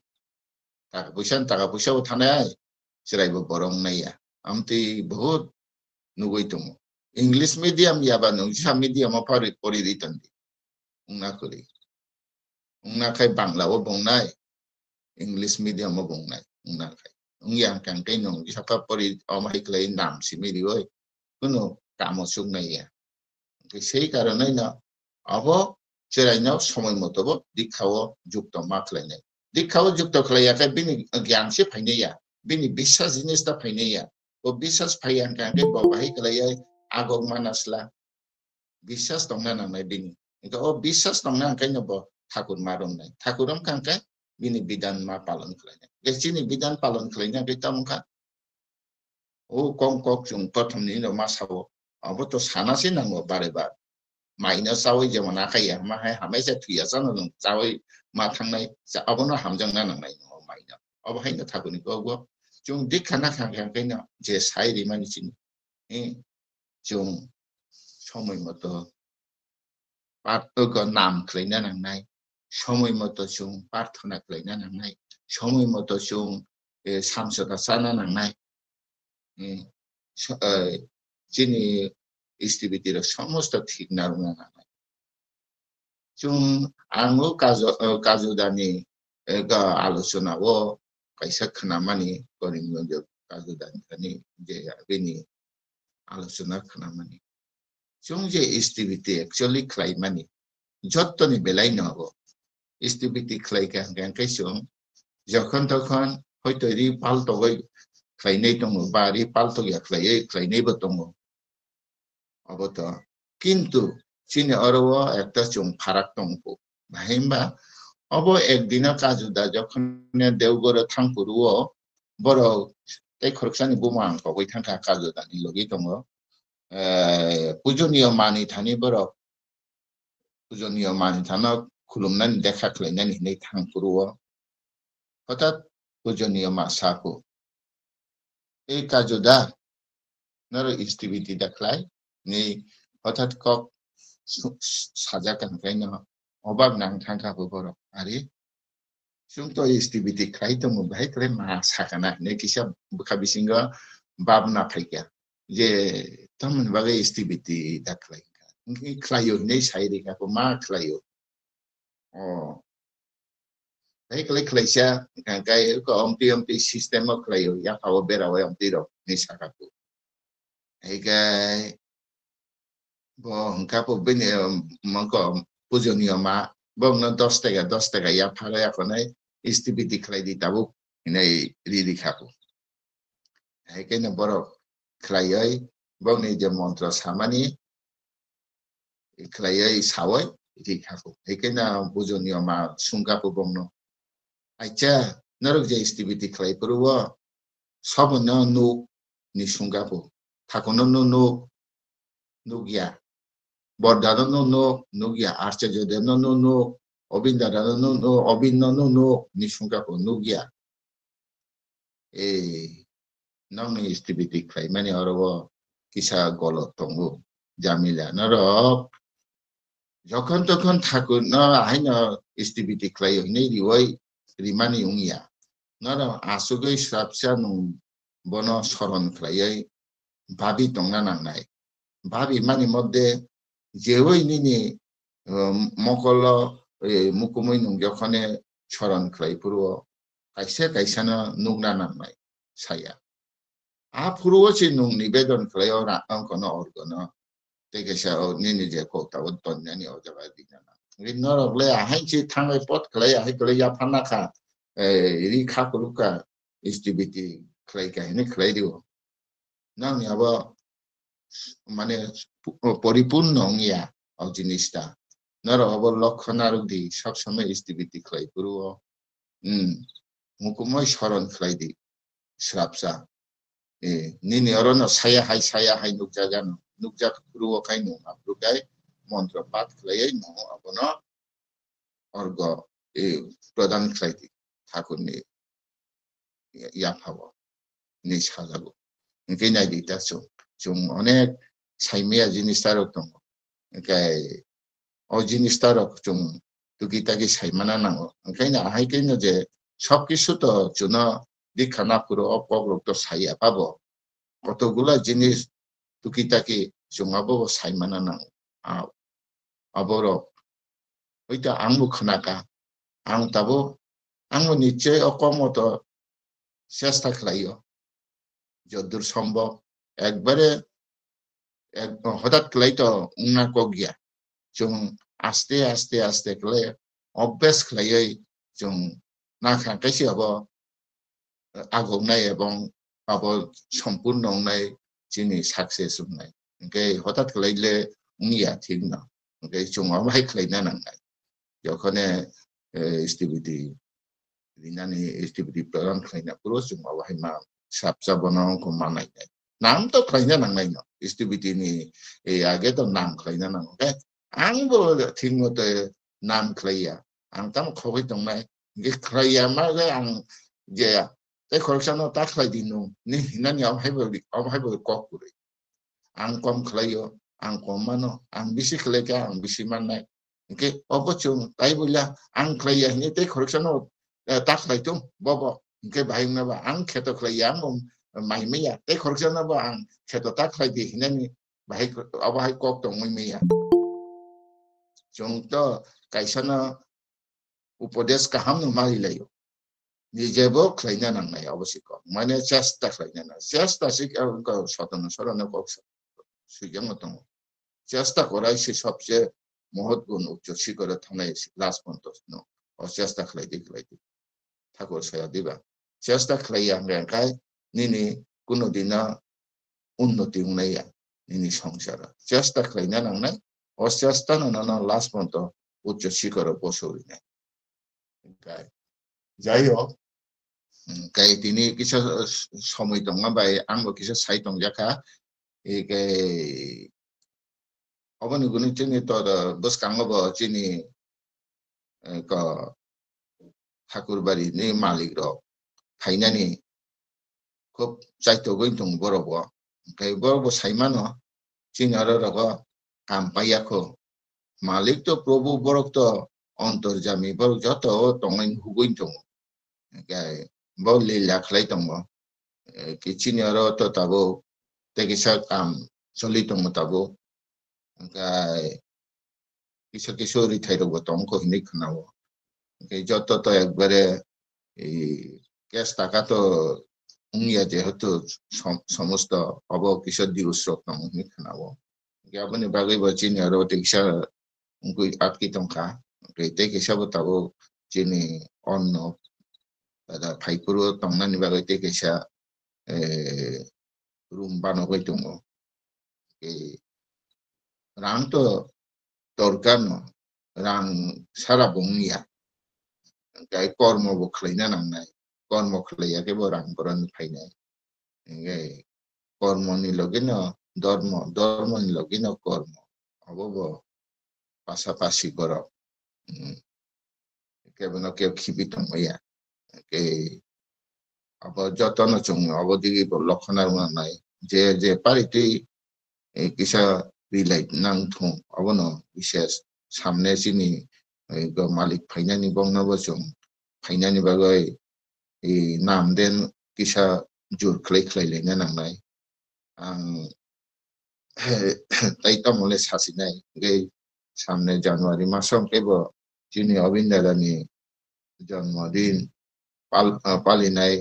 [SPEAKER 6] টাকা পয়সাও থানায় যেরাইবো বরং নাইয়া আমতি বহুত নুগই দङ ইংলিশ মিডিয়াম ইয়াবা নংসা মিডিয়াম পড়ি দিতন্দি উংনা করি উংনাখাই বাংলাও বংনাই English medium mo bong nai ungna kai ungyang kang kai nong sapa pori omai klai nam simiri oi kuno kamo sung nai ya sei karonai na abo cherai na সময় মতো bo dikhawo jukto ma khlai nai dikhawo jukto khlai ya kai bini gyan se phaine ya bini বিশ্বাস জিনিসটা phaine ya o বিশ্বাস phaiang kang kai bo bai klai ya agog manasla বিশ্বাস tongna nang nai bini to o বিশ্বাস tongna kai no bo ঠাকুর মারম নাই ঠাকুরম kang kai bini bidan ma palan khlainya gesini bidan palan khlainya kita mungka o kok jung prothom ni no ma sawo abo to sanasi nango bare ba maina sawai jemon akai ya ma hai hamai se thuya san no sawai ma thangnai abo no hamjang na nangnai no maina abo hai na thakuni go jung dikhana khang kaina je sai ri mani chini jung সময় মতো পার্থক্য নাম khlaina nangnai সময় মতো সুং প্রার্থনা খাইনা নাংনাই সময় মতো সুং সামসদা সানা নাংনাই যিনি স্টিভিটির সমস্ত ঠিক না নাংনাই সুং আঙো কাজুদানি আলোচনাও কাইসা খানামানি করিমগঞ্জ কাজুদানি যে বেনি আলোচনা খানামানি সুং যে স্টিভিটি অ্যাকচুয়ালি খাইমানি যতনি বেলাই নবো স্টিভিটি খাই গান কাইসং যখন তখন হয়তো রি পাল্টো গই খাইনাই দङ বা রি পাল্টো গিয়া খাইনাইবো দङ অবত কিন্তু চিনি আরো একটা চুং ফারাক দङবো ভাইমবা অব একদিনা কাজুদা যখন দেওগড় থাংপুরুও বড় তাই খরকসানি বুমাং কই থাকা কাজুদানি লগি দङ পূজনীয় মানি থানি বড় পূজনীয় মানি থানা খুলুমনানি দেখা খাইনানি হিনাই থাংপুরুও হঠাৎ পূজনীয় মা সাকু এই কাজুদা নর স্টিভিটি দেখাই নেই হঠাৎ কক সাজা কানকাই না অবাক নাং থাকা বড় আরে সুং তো স্টিভিটি খাই তো মুবাই করে মা সাকানা নে কিসা বুখাবিসিঙ্গ বাবনা ফাইকা যে তমন বাগে স্টিভিটি দেখাই খাইও নেই সাইরি কাকো মা খাইও Hey, klik-kliknya, kayak ke omti sistem klayo, ya kalau berawa omti dok, ni sakaku. Hey, kayak, bong, kapo bini mangko pujonio ma, bong no dos tega ya pala ya konai istibiti klay di tabu, ini riri kapo. Hey, kayak no borok klayoy, bong ni je montro sama ni, klay sawai ri khako ekena bujoni ma sungka bongno aicha narok je activity klay purwa sabna no ni sungka po thakono no nugya bordano no nugya archa jode no obindara no obinno no ni sungka po nugya nang ni activity klay mani oro kisa golot tongo jamila naro যখন তখন ঠাকুর না আইনা activity klay nei riwai rimani ungya nara asugoi srapsa nung bono soron klay babi tongna nangnai babi mani modde jewoi nini mokolo mukumoi nung jokhone soron klay purwo kaisa na nugna nangnai saya a purwo chi nung nibedon klay ora angkono orgono tekesa nini je kota wonton nani ojaga dinana rinoro ble hanchi thangai pot klay hai klay ya phanaka ri khakuluka activity klay ka ni klay dio nang yaba mane poripurno ngia au jinista naro abo lokhonaru di sab samay activity klay purwo mukumoi soron klay di srapsa nini orono saya hai nukjagano nukjak purwo kaino aprukai mantra pat klay no abono orgo pradan klay di Thakur ni ya phabo ni sajago ngena dita chung onek saimea jinis tarok tong kai o jinis tarok chung tukitagi saimana nango ngena hai keno je সব কিছু তো জুনা দিখানা পুরো অপগ্রহ তো সাইয়া পাবো কতগুলা জিনিস টুকিটাকি জমাবো সাইমানা নাও আবর ওইটা আংবো খানাকা আং তাবো আংবো নিশ্চয় অকমত চেষ্টা খাইও যদ্দূর সম্ভব একবারে হঠাৎ খাই তো উন্না কগিয়া जों আস্তে আস্তে আস্তে খাই অভ্যাস খাই जों না খাইছি আবো আগমনাই এবং আবো সম্পূর্ণ নাই যিনি সাকসেস নাই ওকে হঠাৎ খাইলে উনিয়া ঠিক না ওকে जों আবাই খাইনা নাংনাই যখন স্টিবিটি রিনানি স্টিবিটি প্রোগ্রাম খাইনা পুরো जों আবাই মা সাবসা বানাও কো মানাই নাই নাম তো খাইনা নাংনাই না স্টিবিটি নি আগে তো নাম খাইনা নাং ওকে আংবো ঠিক মতে নাম খাইয়া আং তাম খবই দংনাই গে খাইয়া মা গে আং যে এই খরচানো তা খাই দিনো নি হিনানি আবহাইবো ককুরে আং কম খাইও আং কম মানো আং বেশি খাইকা আং বেশি মাননাই ওকে অবচুং তাই বইলা আং খাইয়া নি তে খরচানো তা খাইতো বব ওকে ভাইনাবা আং খেতো খাইয়া আং মাইমেয়া তে খরচানো বা আং খেতো তা খাই দি হিনানি ভাই আবহাই কক দং মাইমেয়া जों तो काइसाना उपदेश kaham no marilayo নিজেবো খাইনা নাংনাই অবশ্যক মানে চেষ্টা খাইনা না চেষ্টা শিখ का সতন সরণ কক সুজম তম চেষ্টা করাই সে সবচেয়ে মহৎ গুণ উচ্চ শিখরে থানাই লাস্ট পর্যন্ত নো চেষ্টা খাইদি ঠাকুর সায়া দিবা চেষ্টা খাইয়া গায় নিনি কোনদিনা উন্নতি উনাইয়া নিনি সংসার চেষ্টা খাইনা নাংনাই চেষ্টা না লাস্ট পর্যন্ত উচ্চ শিখরে বসৌরি নাই যাই হোক কাই তিনি কিছু সময় দং বাই আংবো কিছু সাই দং জাকা একে অবনি গুনি চিনি তো বসকাঙ্গবো চিনি ক ঠাকুরবাড়ি নি মালিক র ফাইনানি খুব চাইতো গই দং বরব কাই বরব সাইমানো চিনি আর রগ কাম পাইয়াখো মালিক তো প্রভু বরক তো অন্তর্জামী বরক যত তংইন হুগইন দং গাই বলি লাখলাই দং কি চিনি আর তো তাবো তেকিসা কাম চলি দং তাবো গাই কিছু রিথাই রব তংকো হিনি খানাও যত তো একবারে এই ক্যাশ টাকা তো উনিয়া যেহেতু সমস্ত অব কিছু দিউস্রক নং হিনি খানাও আপনি বাগৈ চিনি আর তেকিসা উনকুই আটকি টংকা তেকিসা তাবো চিনি অন্ন ada paipuru tongna ni bagai te kesa room bano koi tungo rang to torkan rang sarabungya kai kormo bo khlaina nangnai kormo khlaiya ke bo rang boran phainai ngai kormo ni logino dormo ni logino kormo abo bo pasapasi borok ke bono ke khibi tongmaya ke abo jotono chung abo digi bo lokhona nai je parity kisa relate nang thong abo no bises samne sini go malik phainani bongna bo chung phainani bagoi nam den kisa jur khlai lena nangnai ang tai tamole sasinai ge samne January masom kebo jini Obindalani জন্মদিন পালিনাই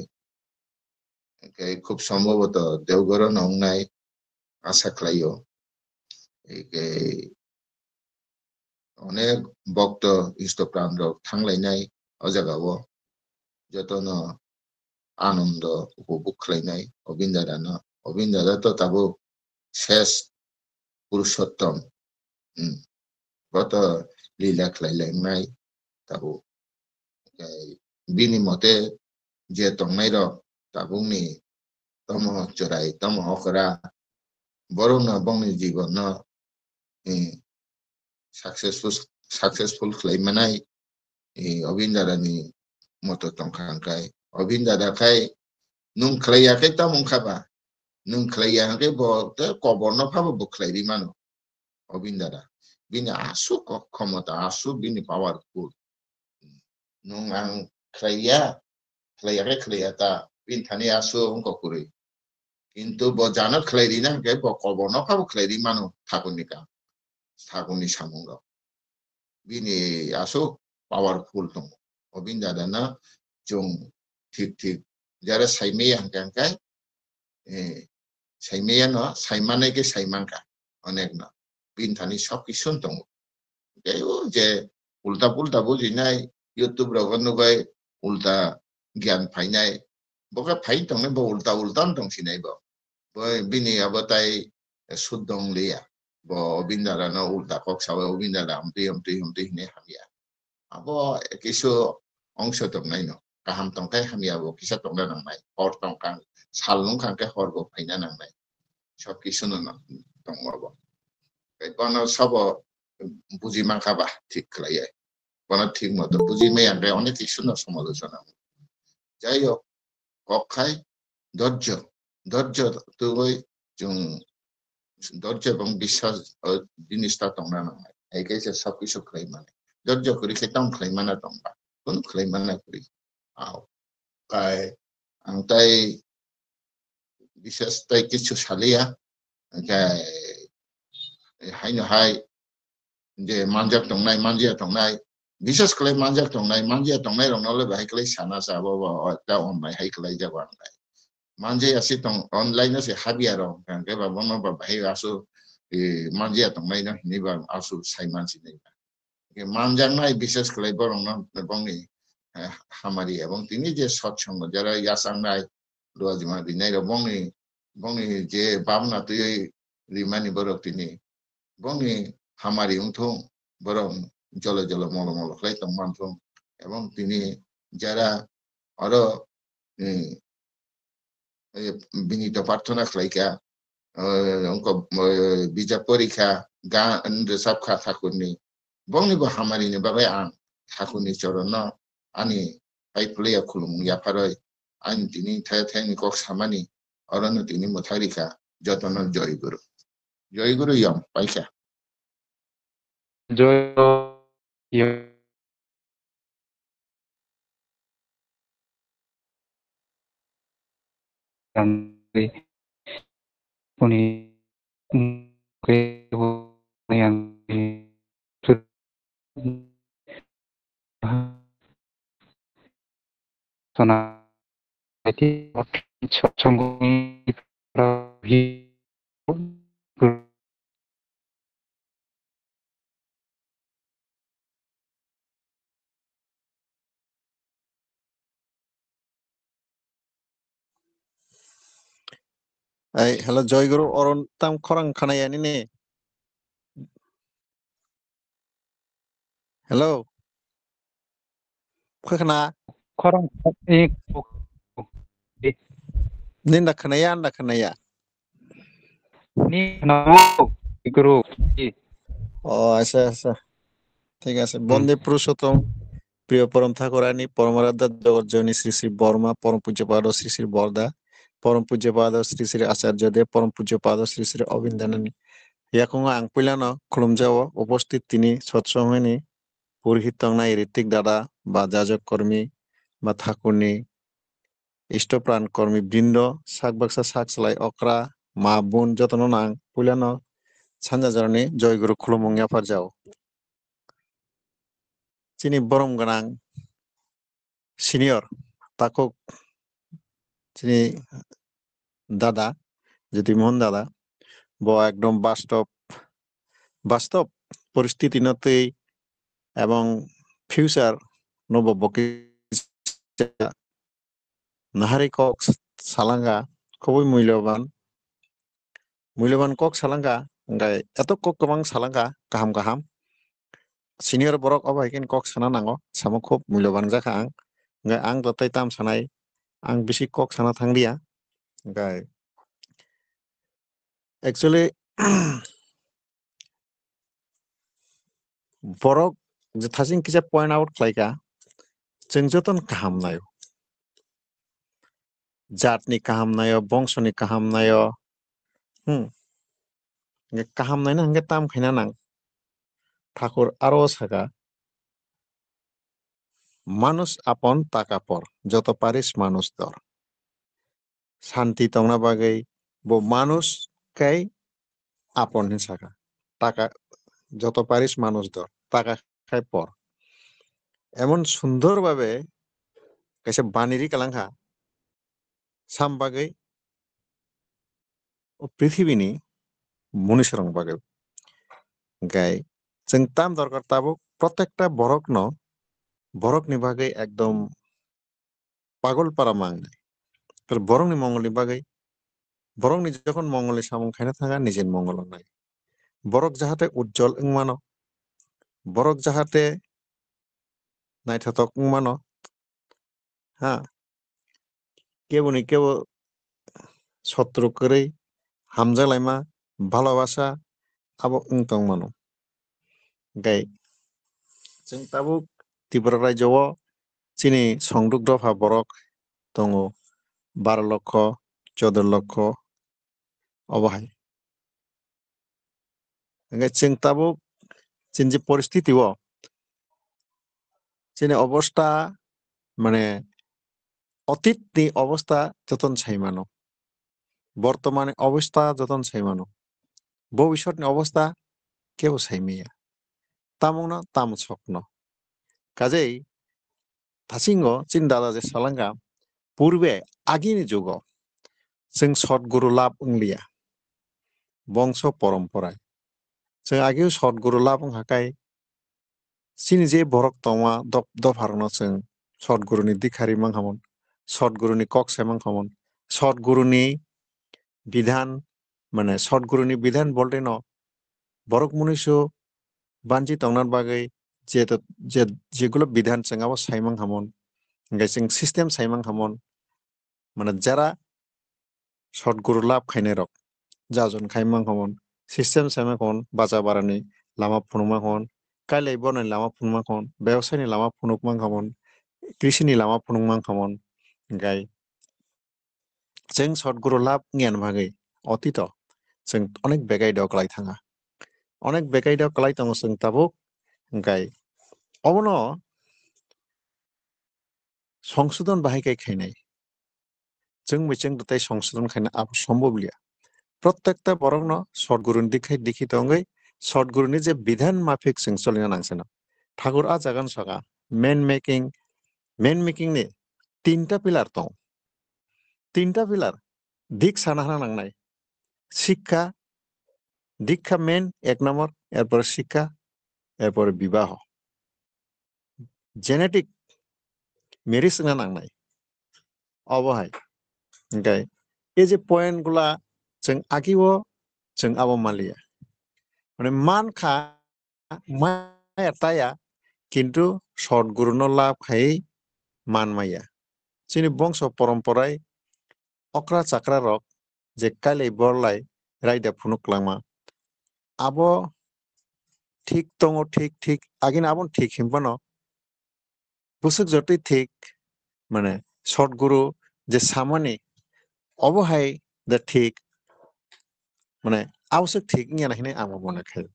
[SPEAKER 6] খুব সম্ভবত দেওঘর নংনাই আশা খাইও অনেক ভক্ত ইষ্টপ্রাণ থাংলাইনাই অজাগাও যতন আনন্দ উপভোগ খাইনাই অবিন্দারা তো তাবো শেষ পুরুষোত্তম গত লীলা খাইলাইনাই তাবো bini mote je tongnai ro tabungni tomo chorai tomo okra borong na bongni jiban no successful claim manai Obindara ni moto tongkang kai Obindara kai nung klaya kai tamung khaba nung klaya kai bo te kobor no phabo bo klai ri mano Obindara bini asu khomota asu bini powerful nung ang klaya ta bin thani asu ongko kuri কিন্তু বজানো খেলাইরি না গে বকবনো খাবো খেলাইরি মানো থাকুনি সামুঙ্গ বিনি আসো powerful দङ Aubin দাদানা জং ঠিক যারা সাইমেয়া হাঙ্কাই সাইমেয়া ন সাইমানে কে সাইমাঙ্কা অনেক না বিন থানি সব কিছু দङ যে উল্টা বুঝিনাই ইউটিউব রগন গয় উল্টা জ্ঞান ফাইনাই বকা ফাই দङ ব উল্টা দংसिनाय ব bini abatai sudong liya bo Obindara no ulta kok sawe Obindara amti ne hamia abo kisu ongsho tongnai no kaham tongkai hamia bo kisa tongna nangnai hor tongkang salung kangke hor bo paina nangnai sob kisu no tongmo bo kono sabo buji mangkaba ঠিক khlaiye kono ঠিক মতো buji me andre onek kisu no সমালোচনা যাই হোক কক্ষায় ধৈর্য তুই ধৈর্য এবং বিশ্বাস জিনিসটা তোমরা না এই কেসে সবকিছু ক্লেম মানে ধৈর্য করি খেতাম ক্লেম মানে তোমরা কোন ক্লেম মানে করি আও তাই বিশেষ তাই কিছু সালিয়া হাই যে মানজিয়া টংনাই বিশেষ করে মানজিয়া টংনাই রংনালে বাই ক্লাই সানা সাবো একটা অনলাইন হাই ক্লাই যাবো manje asi tong online se habiaro kan ke ba bono ba bai asu manje tong nai na ni ba asu saiman si nei ke manjang nai বিশেষ করে borong na bongi hamari এবং তিনি যে সৎসঙ্গ যারা ইয়াসাং নাই লোয়াজিমা দিনাই ro bongi je bamna tu rimani borok তিনি bongi hamari ungthong borong jolo molo klai tong manthong এবং তিনি যারা আরো বিনীত প্রার্থনা খাইকা অঙ্ক বিজা পরীক্ষা গান সাবখা ঠাকুরনি বংনিবো হামারিনি বাবাই আং ঠাকুরনি চরণ আনি পাই প্লেয়া খুলুম ইয়াফারই আইন তিনি থাইনি কক সামানি অরণ্য তিনি মথারিকা যতন জয়গুরু ইয়ম পাইকা
[SPEAKER 2] জয় উনি yang sana itu 전공이
[SPEAKER 5] hello Joy Guru oron tam khorang khanai ani ne Hello. Khana.
[SPEAKER 2] Korang
[SPEAKER 5] Ninda khanaya anda khanaya.
[SPEAKER 2] ni namo guru
[SPEAKER 5] Oh, asa. ঠিক আছে বন্দে পুরুষোত্তম প্রিয় পরম ঠাকুরানী পরমারাধ্যা জগৎজননী শ্রী শ্রী বর্মা পরম পূজ্যপাদ শ্রী শ্রী বরদা পরম পূজ্যপাদ শ্রী শ্রী আচার্যদেব পরম পূজ্যপাদ শ্রী শ্রী অবিন্দাননী ইয়াকুঙ্গ আংপিলানো খুলুমজাও উপস্থিত তিনি সৎসঙ্গিনী পুরোহিত তংনাই ঋত্বিক দাদা বা যাজক কর্মী বা ঠাকুরনি ইষ্টপ্রাণ কর্মী বৃন্দ শাক বাক্সা শাক সালাই অকরা মা বোন যতন নাং পুলানো সানজাজরনি জয়গুরু খুলুমুংয়া ফারজাও চিনি বরম গানাং সিনিয়র তাকক চিনি দাদা জ্যোতিমোহন দাদা ব একদম বাস্তব পরিস্থিতি নতেই এবং ফিউচার নববকি নাহারি কক সালাঙ্গা খুবই মূল্যবান কক সালাঙ্গা গাই এত কক গোबां সালাঙ্গা গাহাম সিনিয়র বরক অবাইকেন কক সানা নাंगौ সামো খুব মূল্যবান জাখা आं दतै ताम सानाय आं बिसि कक साना थांलिया गाय एक्चुअली बरक थासिं किजा पॉइंट आउट खालायगा जों जतन काहामनाय जातनि काहामनाय बंशनि काहामनाय काहामनायना हंगे ताम खायना नां ठाकुर आरो सागा মানুষ আপন টাকা পর যত পারিস মানুষ দর শান্তি তংনা বাগৈ বো মানুষ কাই আপন হিসাকা টাকা যত পারিস মানুষ দর টাকা খাই পর এমন সুন্দরভাবে কাছে বানিরি কালাংহা সাম বাগৈ ও পৃথিবীনি মনুষ্যরং বাগৈ গাই जों ताम दरकार ताबो प्रत्येकटा बरकनि बागै एकदम पागल पारा मांगनाय तर बरकनि मंगलनि बागै बरकनि যখন मंगलनि सामं खायना थाङा निजेन मंगल नाय बरक जाहाते उज्जवल मानो बरक जाहाते नायथाथक मानो हाँ केबोनि केबो शत्रु करै हामजालायमा भालोबासा आबो उंतं मानो गाय जों ताबो त्रिपुरा रायजोआव चिनि संदुक दफा बरक दङ 12 लक्ष 14 लक्ष अबहाय जों ताबो चिनजि परिस्थितिव चिनि अवस्था माने अतीतनि अवस्था जतन साइमानो बर्तमाने अवस्था जतन साइमानो भविष्यतनि अवस्था केबो साइमिया तामुनो ताम स्वप्न काजेई थासिंगो चिन दादा जे सालांगा पूर्वे आगिनि जुग जों सतगुरु लाभ उंलिया बंश परम्परा जों आगे सतगुरु लाभ हाकाय सिनि जे बरक तवा दफारनो जों सतगुरुनि दिखारि मांखामोन सतगुरुनि कक सेमांखामोन सतगुरुनि विधान माने सतगुरुनि विधान बोलते न बरक मनुष्य बानजि तंनार बागै जेगुलो विधान जोंआबो साइमांखामोन जों सिस्टेम साइमांखामोन माने जारा सतगुरु लाभ खायनाय रक जाजन खाइमांखामोन सिस्टेम साइमांखामोन बाजा बारानि लामा फुनुमांखामोन कायलाय बननि लामा फुनुमांखामोन व्यवसायनि लामा फुनुमांखामोन कृषिनि लामा फुनुमांखामोन गाय जों सतगुरु लाभ गियान बागै अतीत जों अनेक बेगायदाव गलाय थाङा अनेक बेगायदाव गलाय दङ जों ताबो गाय अबनो संशोधन बाहायखाय खायनाय जों मिथिं दताय संशोधन खायना आप सम्भव लिया प्रत्येकटा बरकनो सतगुरुनि दिखि दंगै सतगुरुनि जे विधान माफिक जों सोलिना नांसना ठाकुर आ जागन सगा मेन मेकिं नि तीनटा पिलार दं तीनटा पिलार दिक साना नांनाय शिक्षा दीक्षा मेन एक नंबर एरपर शिक्षा एरपर विवाह जेनेटिक मेरिज नांनाय अबहाय गाय ये जे पॉइंट गुला जों आगिवो जों आबो मालिया माने मान खा माया ताया কিন্তু সদ্গুরুনো লাভ খাই মানমাইয়া চিনি বংশ পরম্পরায় অক্রা চাকরা রক যে কাইলাই বরলাই রাইদা ফুনুকলাংমা আবো ঠিক দङ ঠিক আগিন আবন ঠিক হিমপানো বুসুক যতই ঠিক মানে সদ্গুরু যে সামানি অবহাই দা ঠিক মানে आवश्यक ঠিক নিয়ে নাহিনে আমো মনে খাই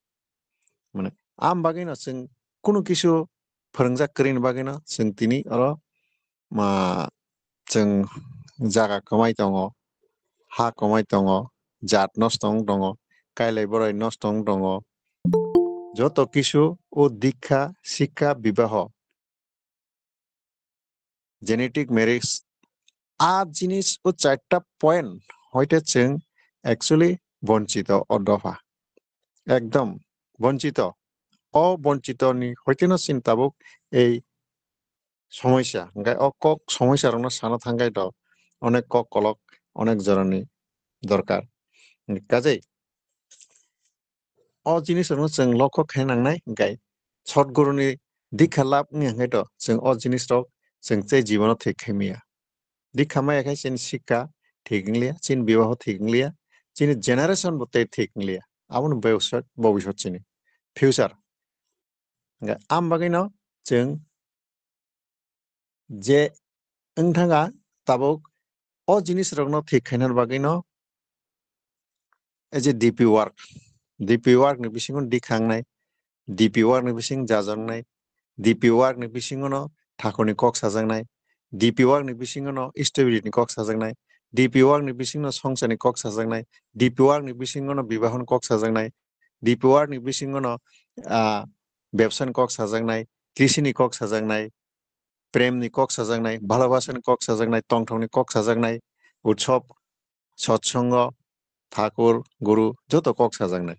[SPEAKER 5] মানে আম বাগিনো जों কোনো কিছু फोरोंजाक करिनि बागैनो जों दिनै आरो मा जों जागा कमाय दङ हा कमाय दङ জাত নষ্টং দङ কাইলাই বড়াই নষ্টং দङ যত কিছু ও দীক্ষা শিক্ষা বিবাহ জেনেটিক ম্যারেজ আ জিনিস ও চারটা পয়েন্ট হইতে जों एक्चुअली বঞ্চিত অদফা একদম বঞ্চিত অবঞ্চিতনি হইতেনো চিন্তাবুক এই সমস্যা গাই কক সমস্যা রংনা সানা থাঙ্গাই দ অনেক কক কলক অনেক জরনি দরকার কাজেই অ জিনিসরनो जों লক্ষ্য খাইনাंनाय गाय सद्गुरुनि दीक्षा लाभ नि हांगाय द जों अ जिनिस रक जों जे जीवन ठीक खैमिया दीक्षा मायाखाय चिन शिक्षा ठीक लिया चिन विवाह ठीक लिया चिन जेनारेशन बते ठीक लिया आबन भविष्यत चिनि फ्यूचर आम बागैनो जों जे नोंथाङा ताबुक अ जिनिस रकनो ठीक खायनार बागैनो एज ए डीपी वर्क नि बिसिङन दिखांनाय डीपी वर्क नि बिसिं जाजांनाय डीपी वर्क नि बिसिङनो थाखोनि कक साजांनाय डीपी वर्क नि बिसिङनो स्टेबिलिटी कक साजांनाय डीपी वर्क नि बिसिङनो संसारनि कक साजांनाय डीपी वर्क नि बिसिङनो विवाहन कक साजांनाय डीपी वर्क नि बिसिङनो व्यवसायन कक साजांनाय कृषिनि कक साजांनाय प्रेमनि कक साजांनाय भालोबासानि कक साजांनाय तंथंनि कक साजांनाय उत्सव सत्संग ठाकुर गुरु जत कक साजांनाय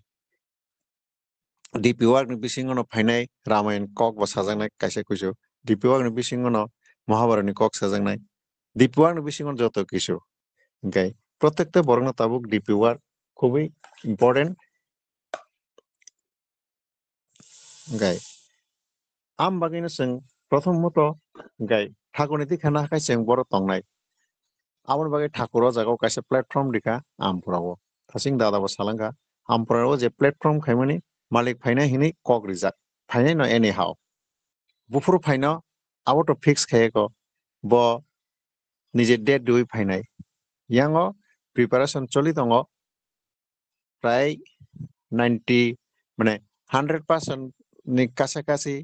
[SPEAKER 5] डीपी वर्क नि बिसिङनो फाइनाय रामायण कक बा साजांनाय काइसे कुइसु डीपी वर्क नि बिसिङनो महाभारतनि कक साजांनाय डीपी वर्क नि बिसिङनो जत किसु गाय प्रत्येकटा बरनो ताबुक डीपी वर्क खुबই इम्पोर्टेंट गाय आम बागैनो जों प्रथमत गाय ठाकुरनि दिखाना हाखाय जों बर तंनाय आमन बागै ठाकुर जागाव काइसे प्लेटफर्म दिखा आमपुरावो थासिं दादाबो सालांगा आमपुरावो जे प्लेटफर्म खायमानि मालिक फाइना हिनि कक रिजाक फाइनाय न एनी हाउ बुफुर फाइना आबो तो फिक्स खायको ब निजे डेट दुई फाइनाय यांगो प्रिपारेशन चलि दङ प्राय 90 মানে 100% नि कासाकासि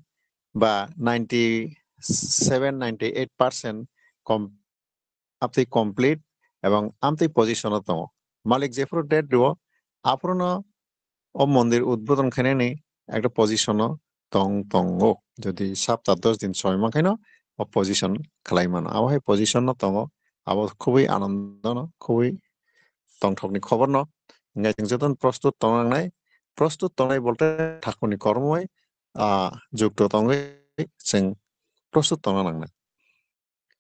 [SPEAKER 5] बा 97-98% कम आपते कमप्लीट एवं आमते पोजिशन दङ मालिक जेफोर डेट दङ आपरनो ও মন্দির উদ্বোধন খাইনানি একটা পজিশন দङ যদি সপ্তাহ 10 দিন 6 মাস খাইনো পজিশন খালাইমানো আবহাই পজিশন দङ আবো খুবই আনন্দ খুবই তংথকনি খবর ন গাই जों যতন প্রস্তুত তংনাই বলতে ঠাকুরনি কর্মই যুক্ত তংগै जों প্রস্তুত তংনা নাংনাই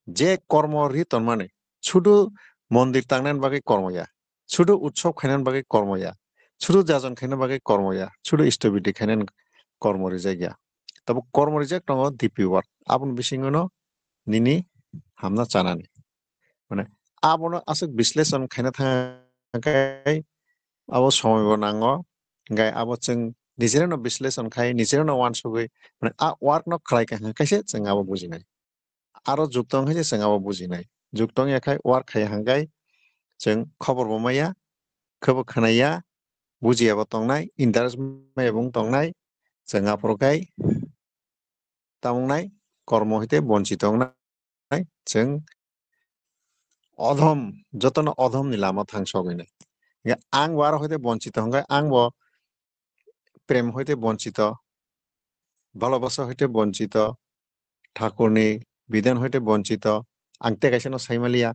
[SPEAKER 5] যে কর্ম রিতন মানে শুধু মন্দির তাংনান বাগै কর্ময়া শুধু উৎসব খাইনান বাগै কর্ময়া শুধু যাজন খাইনান বাগै কর্ময়া শুধু স্টেবিলিটি খাইনান কর্মরি জায়গা তবে কর্মরি জায়গা দङ ডিপি ওয়ার্ক আবন বিসিङनो নিনি হামনা চানানি মানে আবনো আসক বিশ্লেষণ খাইনা थाखाय আবো সময়বো নাङो गाय आबो जों निजेरनो বিশ্লেষণ खाय निजेरनो वानसुगै মানে ওয়ার্ক ন खालायका काइसे जों आबो बुजिनाय आरो जुक्तं है जों आबो बुजिनाय जुक्तं एखाय वार्क खाय हांगाय जों खबर बमाया खबर खोनाया बुजियाबो तंनाय इन्टारेस्ट मायबुं तंनाय जों आफरखाय तांनाय कर्म हइते बंचित तंनाय जों अधम जतन अधम नि लामा थांसगैनाय आं वार हइते बंचित हंगाय आं बो प्रेम हइते बंचित ভালোবাসা হইতে বঞ্চিত ঠাকুরনি বিধান হইতে বঞ্চিত आं तेकाइसेनो साइमालिया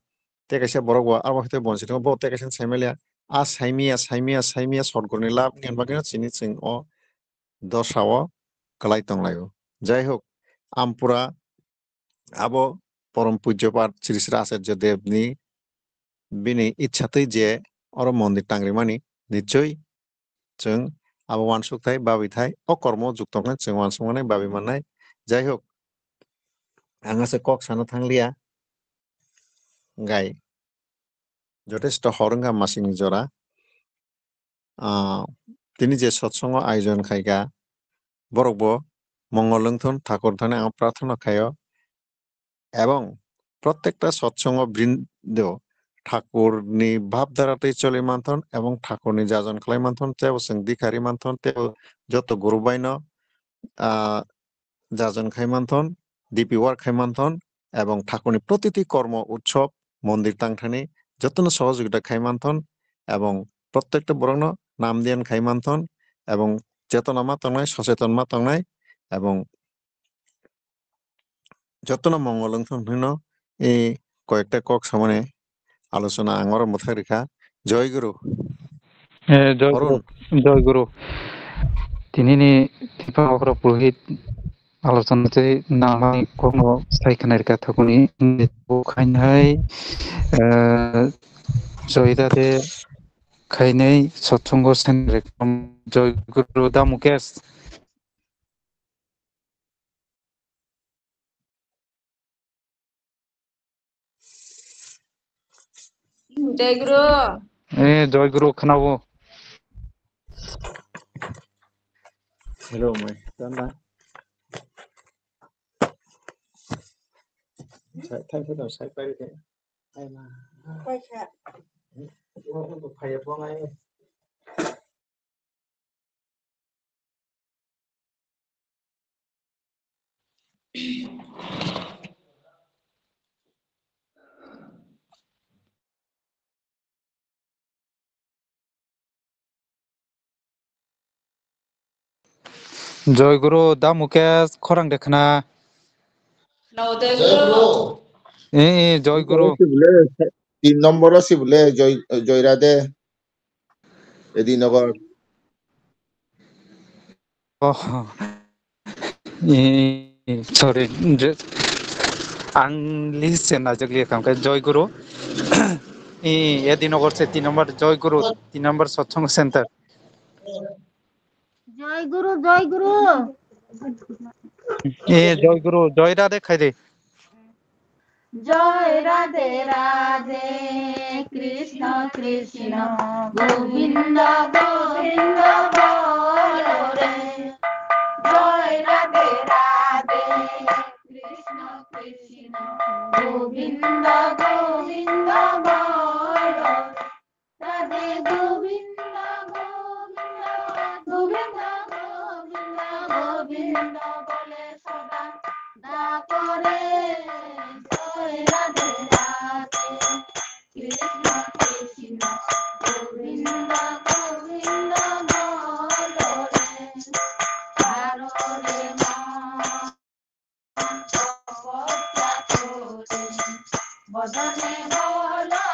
[SPEAKER 5] तेकाइसे बरगवा आबो हइते बंचित बो तेकाइसेनो साइमालिया साइमिया सदगुरनि लाभ नियन बागैनो चिनि जों अ दसाव कलाय तंलायो যাই হোক আমপুরা আবো परम पूज्यपाद श्री श्री आचार्य देवनि बिनि इच्छातै जे अर मन्दिर टांग्रिमानि निश्चय जों आबो वानसुकथाय बाबिथाय अ कर्म जुक्तंखाय जों वानसुकनाय बाबि माननाय যাই হোক आं আছে কক সানো থাংলিয়া গাই যথেষ্ট হরঙ্গা মাসিনি জরা তিনি যে সৎসঙ্গ আয়োজন খাইগা বরকবো মঙ্গলংথন ঠাকুর ধনে আং প্রার্থনা খায় এবং প্রত্যেকটা সৎসঙ্গ বৃন্দ ঠাকুরনি ভাবধারাতে চলে মানথন এবং ঠাকুরনি যাজন খাই মানথন তেও जों দিখারি মানথন তেও যত গুরু বাইন যাজন খাই মানথন ডিপি ওয়ার্ক খাই মানথন এবং ঠাকুরনি প্রতিটি কর্ম উৎসব মন্দির তাংথানি যতন সহযোগিতা খাই মানথন এবং প্রত্যেকটা বরং নাম দিয়ান খাই মানথন এবং চেতনা মা তংনাই সচেতন মা তংনাই এবং যতন মঙ্গলংথন হইন এই কয়েকটা কক সামনে আলোচনা আঙর মথা রেখা জয় গুরু অরুণ
[SPEAKER 2] জয় গুরু তিনি টিপাগ্র পুরোহিত আলোচনাতে নামাই কোনো সাইখানের কথা কোনি খাইনাই জয়রাদে খাইনাই সৎসঙ্গ সেন্টারে জয় গুরু দা মুকেশ
[SPEAKER 3] জয় গুরু
[SPEAKER 2] জয় গুরু খানাবো
[SPEAKER 5] হ্যালো মাই জানা সাইড সাইড পারি দে আই না পয়সা ও ফাইয়া বঙাই
[SPEAKER 2] জয় গুরু দা মুকেশ খরাং দেখনা
[SPEAKER 3] নবোদয়
[SPEAKER 1] জয়
[SPEAKER 3] গুরু
[SPEAKER 1] গুরু
[SPEAKER 2] জয় গুরু
[SPEAKER 6] 3 নম্বর আছে বলে জয়রাদে এদিনগর
[SPEAKER 2] সরি आं लिस्ट से ना जगलिए काम का जय गुरु ये दिनगर से 3 नंबर जय गुरु 3 नंबर सत्संग सेंटर
[SPEAKER 7] जय गुरु जय गुरु
[SPEAKER 2] जय गुरु जय राधे खाई दे
[SPEAKER 7] जय राधे राधे कृष्ण कृष्ण गोविंद गोविंद बोलो रे जय राधे राधे कृष्ण कृष्ण गोविंद गोविंद बोलो राधे गोविंद गोविंद गोविंद गोविंद गोविंद बोले सदा डाकोरे जय राधे राधे कृष्ण कृष्ण गोविंद गोविंद बोलो रे चारो रे बदने बोलो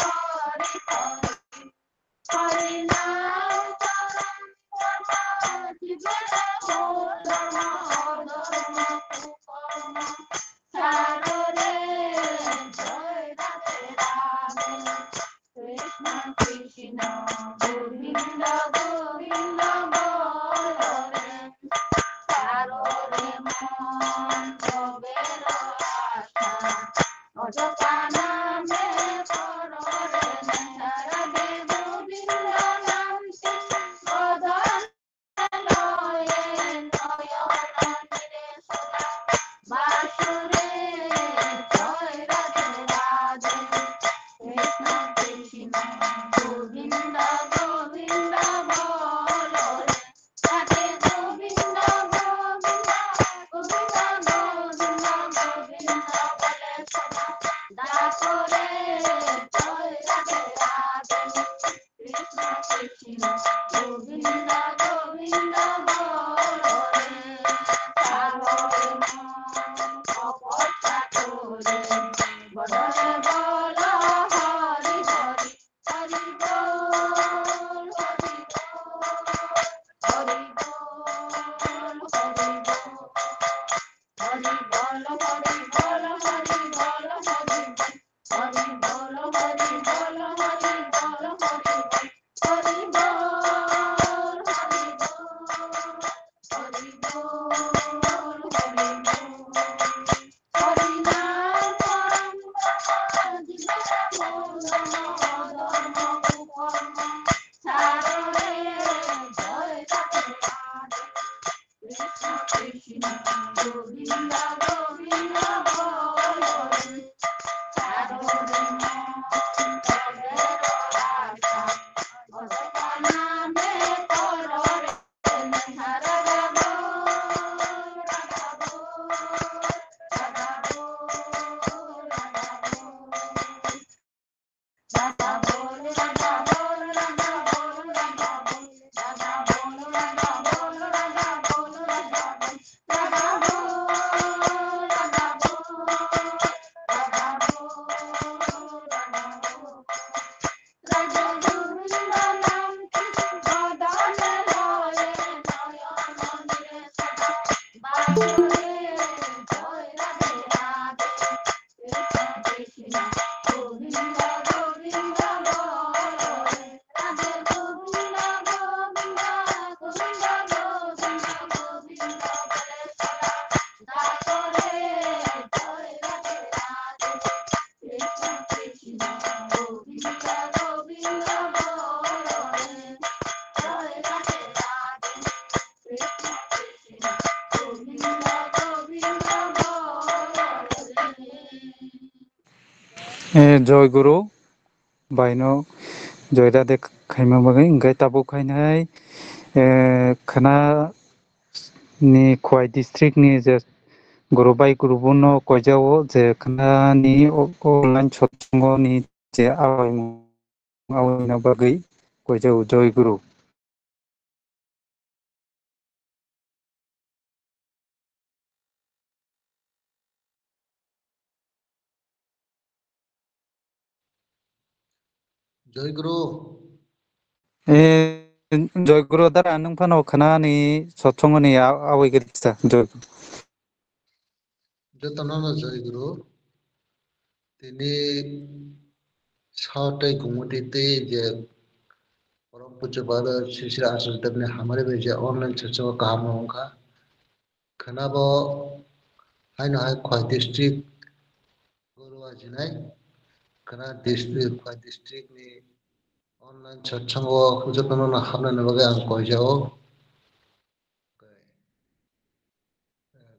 [SPEAKER 7] हरि हरि हरि नाम चरण जीवन बोलो धर्म कुकर्म चारो रे जय राधे राधे कृष्ण कृष्ण गोविंद गोविंद बोलो रे चारो रे मन गोबेर आशा अजपा नामे करो रे राधे गोविंद नाम से बदन लये नयन निरे सदा बासुरे जय राधे राधे कृष्ण कृष्ण गोविंद गोविंद बोलो रे राधे गोविंद गोविंद गोविंद गोविंद गोविंद बोले सदा डाको रे जय राधे राधे कृष्ण कृष्ण गोविंद गोविंद बोलो रे चारो रे मन अवस्था तोरे बदने बोलो हरि हरि हरि बोल हरि बोल हरि बोल हरि बोल हरि बोल हरि बोल हरि बोल हरि बोल हरि बोल हरि बोल हरि बोल हरि बोल हरि बोल हरि
[SPEAKER 2] जय गुरु बायनो जय राधे खायमा बागै ओंखाय ताबो खायनाय खाना नि खवाइ डिस्ट्रिक्ट नि जे गुरु बाय गुरुबनो कयजाओ जे खाना नि अनलाइन सत्संग नि जे आवैना बागै कयजाओ जय गुरु
[SPEAKER 1] जय गुरु
[SPEAKER 2] जय गुरु दारा नों फानाव खाना नि सत्संग नि आवैगिरिसा जय
[SPEAKER 1] जतनानो जय गुरु तिनी सावटे गुमुटीते जे परम पूज्य बाद श्री श्री आचार्य देव ने हमारे भी जे ऑनलाइन सत्संग काम होगा खनाबो हाय ना हाय खवाइ डिस्ट्रिक्ट गुरुवा जिनाय खना डिस्ट्रिक्ट खवाइ डिस्ट्रिक्ट नि ऑनलाइन सत्संग जतनानो हाबनाने बागै आं कयजाओ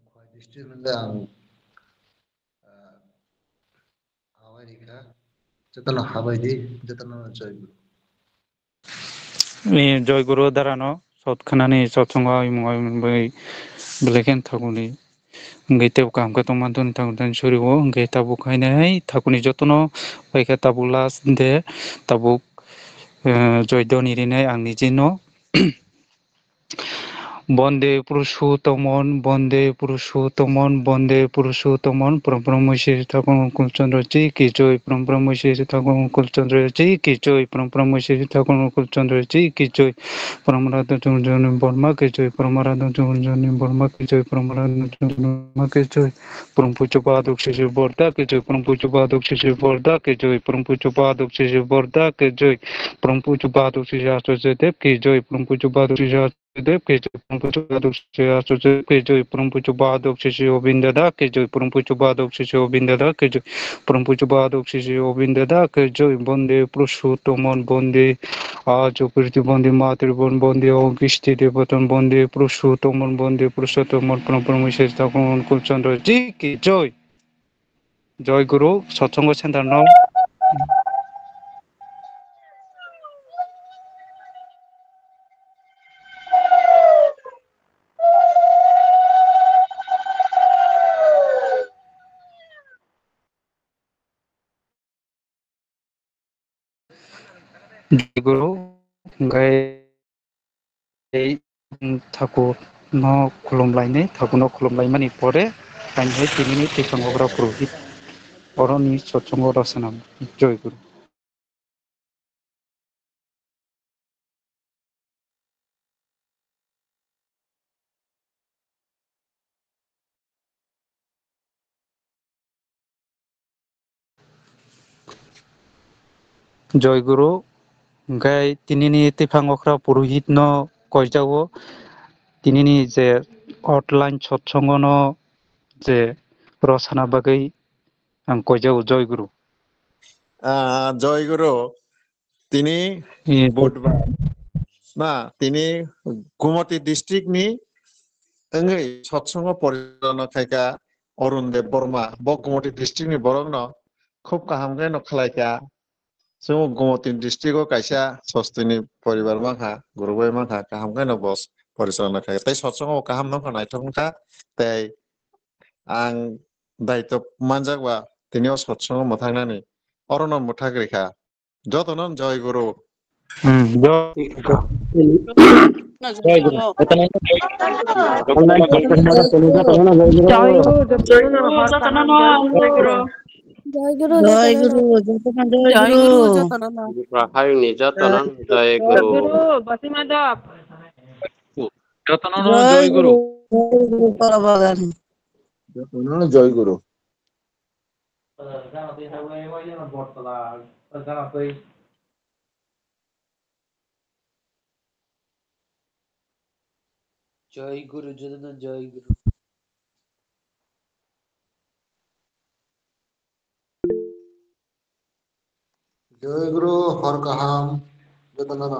[SPEAKER 1] खवाइ डिस्ट्रिक्ट नंगे आं आवैरिखा जतन हाबायदि जतनानो जय गुरु
[SPEAKER 2] जय गुरु दारानो सत खानानि सत्संग आवै बेलेकेन थागुनि ओंखाय तेव काम का तमान तुन थागुन सुरिगो ओंखाय ताबु खायनाय थाकुनि जतनो बायखा ताबु लास्ट दे ताबु जयद' निरिनाय आंनि जिनो बन्दे पुरुषोत्तमन बन्दे पुरुषोत्तमन बन्दे पुरुषोत्तमन परम ब्रह्म श्री ठाकुर अनुकूल चंद्र जी की जय परम ब्रह्म श्री ठाकुर अनुकूल चंद्र जी की जय परम ब्रह्म श्री ठाकुर अनुकूल चंद्र जी की जय परम राधा चंद्र वर्मा की जय परम राधा चंद्र वर्मा की जय परम राधा चंद्र वर्मा की जय परम पूज्य पादुक श्री वर्धा के जय परम पूज्य पादुक श्री वर्धा के जय परम पूज्य पादुक श्री वर्धा के जय परम पूज्य पादुक श्री आचार्य देव की जय परम पूज्य पादुक श्री देव के जय परम पूज्य पादुक श्री आचार्य के जय परम पूज्य पादुक श्री गोविंद दा के जय परम पूज्य पादुक श्री गोविंद दा के जय परम पूज्य पादुक श्री गोविंद दा के जय वंदे पुरुषोत्तमन वंदे आज प्रति वंदे मातृवन वंदे अगिष्टि देवतन वंदे पुरुषोत्तमन वंदे पुरुषोत्तमन परम ब्रह्म श्री ठाकुर अनुकूल चंद्र जी की जय जय गुरु सत्संग सेन्टार नाव जय गुरु ओंखाय ठाकुर न खुलुमलायनाय ठाकुर खुलुमलायमानि परे दानिया दिनैनि दैखांग्रा पुरहित अरनि सत्संग रचना जय गुरु जय गुरु ओंखाय दिनैनि दैखांग्रा पुरहित न कयजाओ दिनैनि जे अनलाइन सत्संग न जे रचना बागै आं कयजाओ जय गुरु
[SPEAKER 5] जय गुरु তিনি बुधबार ना তিনি गुवाहाटी डिस्ट्रिक्ट नि ओंगै सत्संग परिचालना खायका अरुणदेव बर्मा ब गुवाहाटी डिस्ट्रिक्ट नि बरं न खूब काहामगे न खालायका जों गुवाहाटी डिस्ट्रिक्ट कायसा सस्तिनि परिबार माखा गुरुबाय माखा काहामगे न बस परिचालना खाय ताई सत्संग काहाम न नायथंखा ताई आं दायित्व मानजागवा तिनियाव सत्संग मोथांनानै अरुण मोथाग्रिखा जतनन जय गुरु
[SPEAKER 2] जय गुरु
[SPEAKER 4] জয় গুরু
[SPEAKER 7] জয়
[SPEAKER 4] যতনানো
[SPEAKER 7] গুরু যতনা জয়
[SPEAKER 4] জয়
[SPEAKER 7] গুরু
[SPEAKER 4] গুরু যতনানো
[SPEAKER 8] Rahayu
[SPEAKER 7] জয়
[SPEAKER 8] Nijatanan Jai Guru.
[SPEAKER 2] যতনানো
[SPEAKER 7] জয়
[SPEAKER 2] জয়
[SPEAKER 7] গুরু
[SPEAKER 2] গুরু
[SPEAKER 7] জয় গুরু পরবাগান
[SPEAKER 1] जतनानो जय गुरु
[SPEAKER 9] জয় গুরু যতনা জয় গুরু
[SPEAKER 1] जय गुरु हर कहाम जतनानो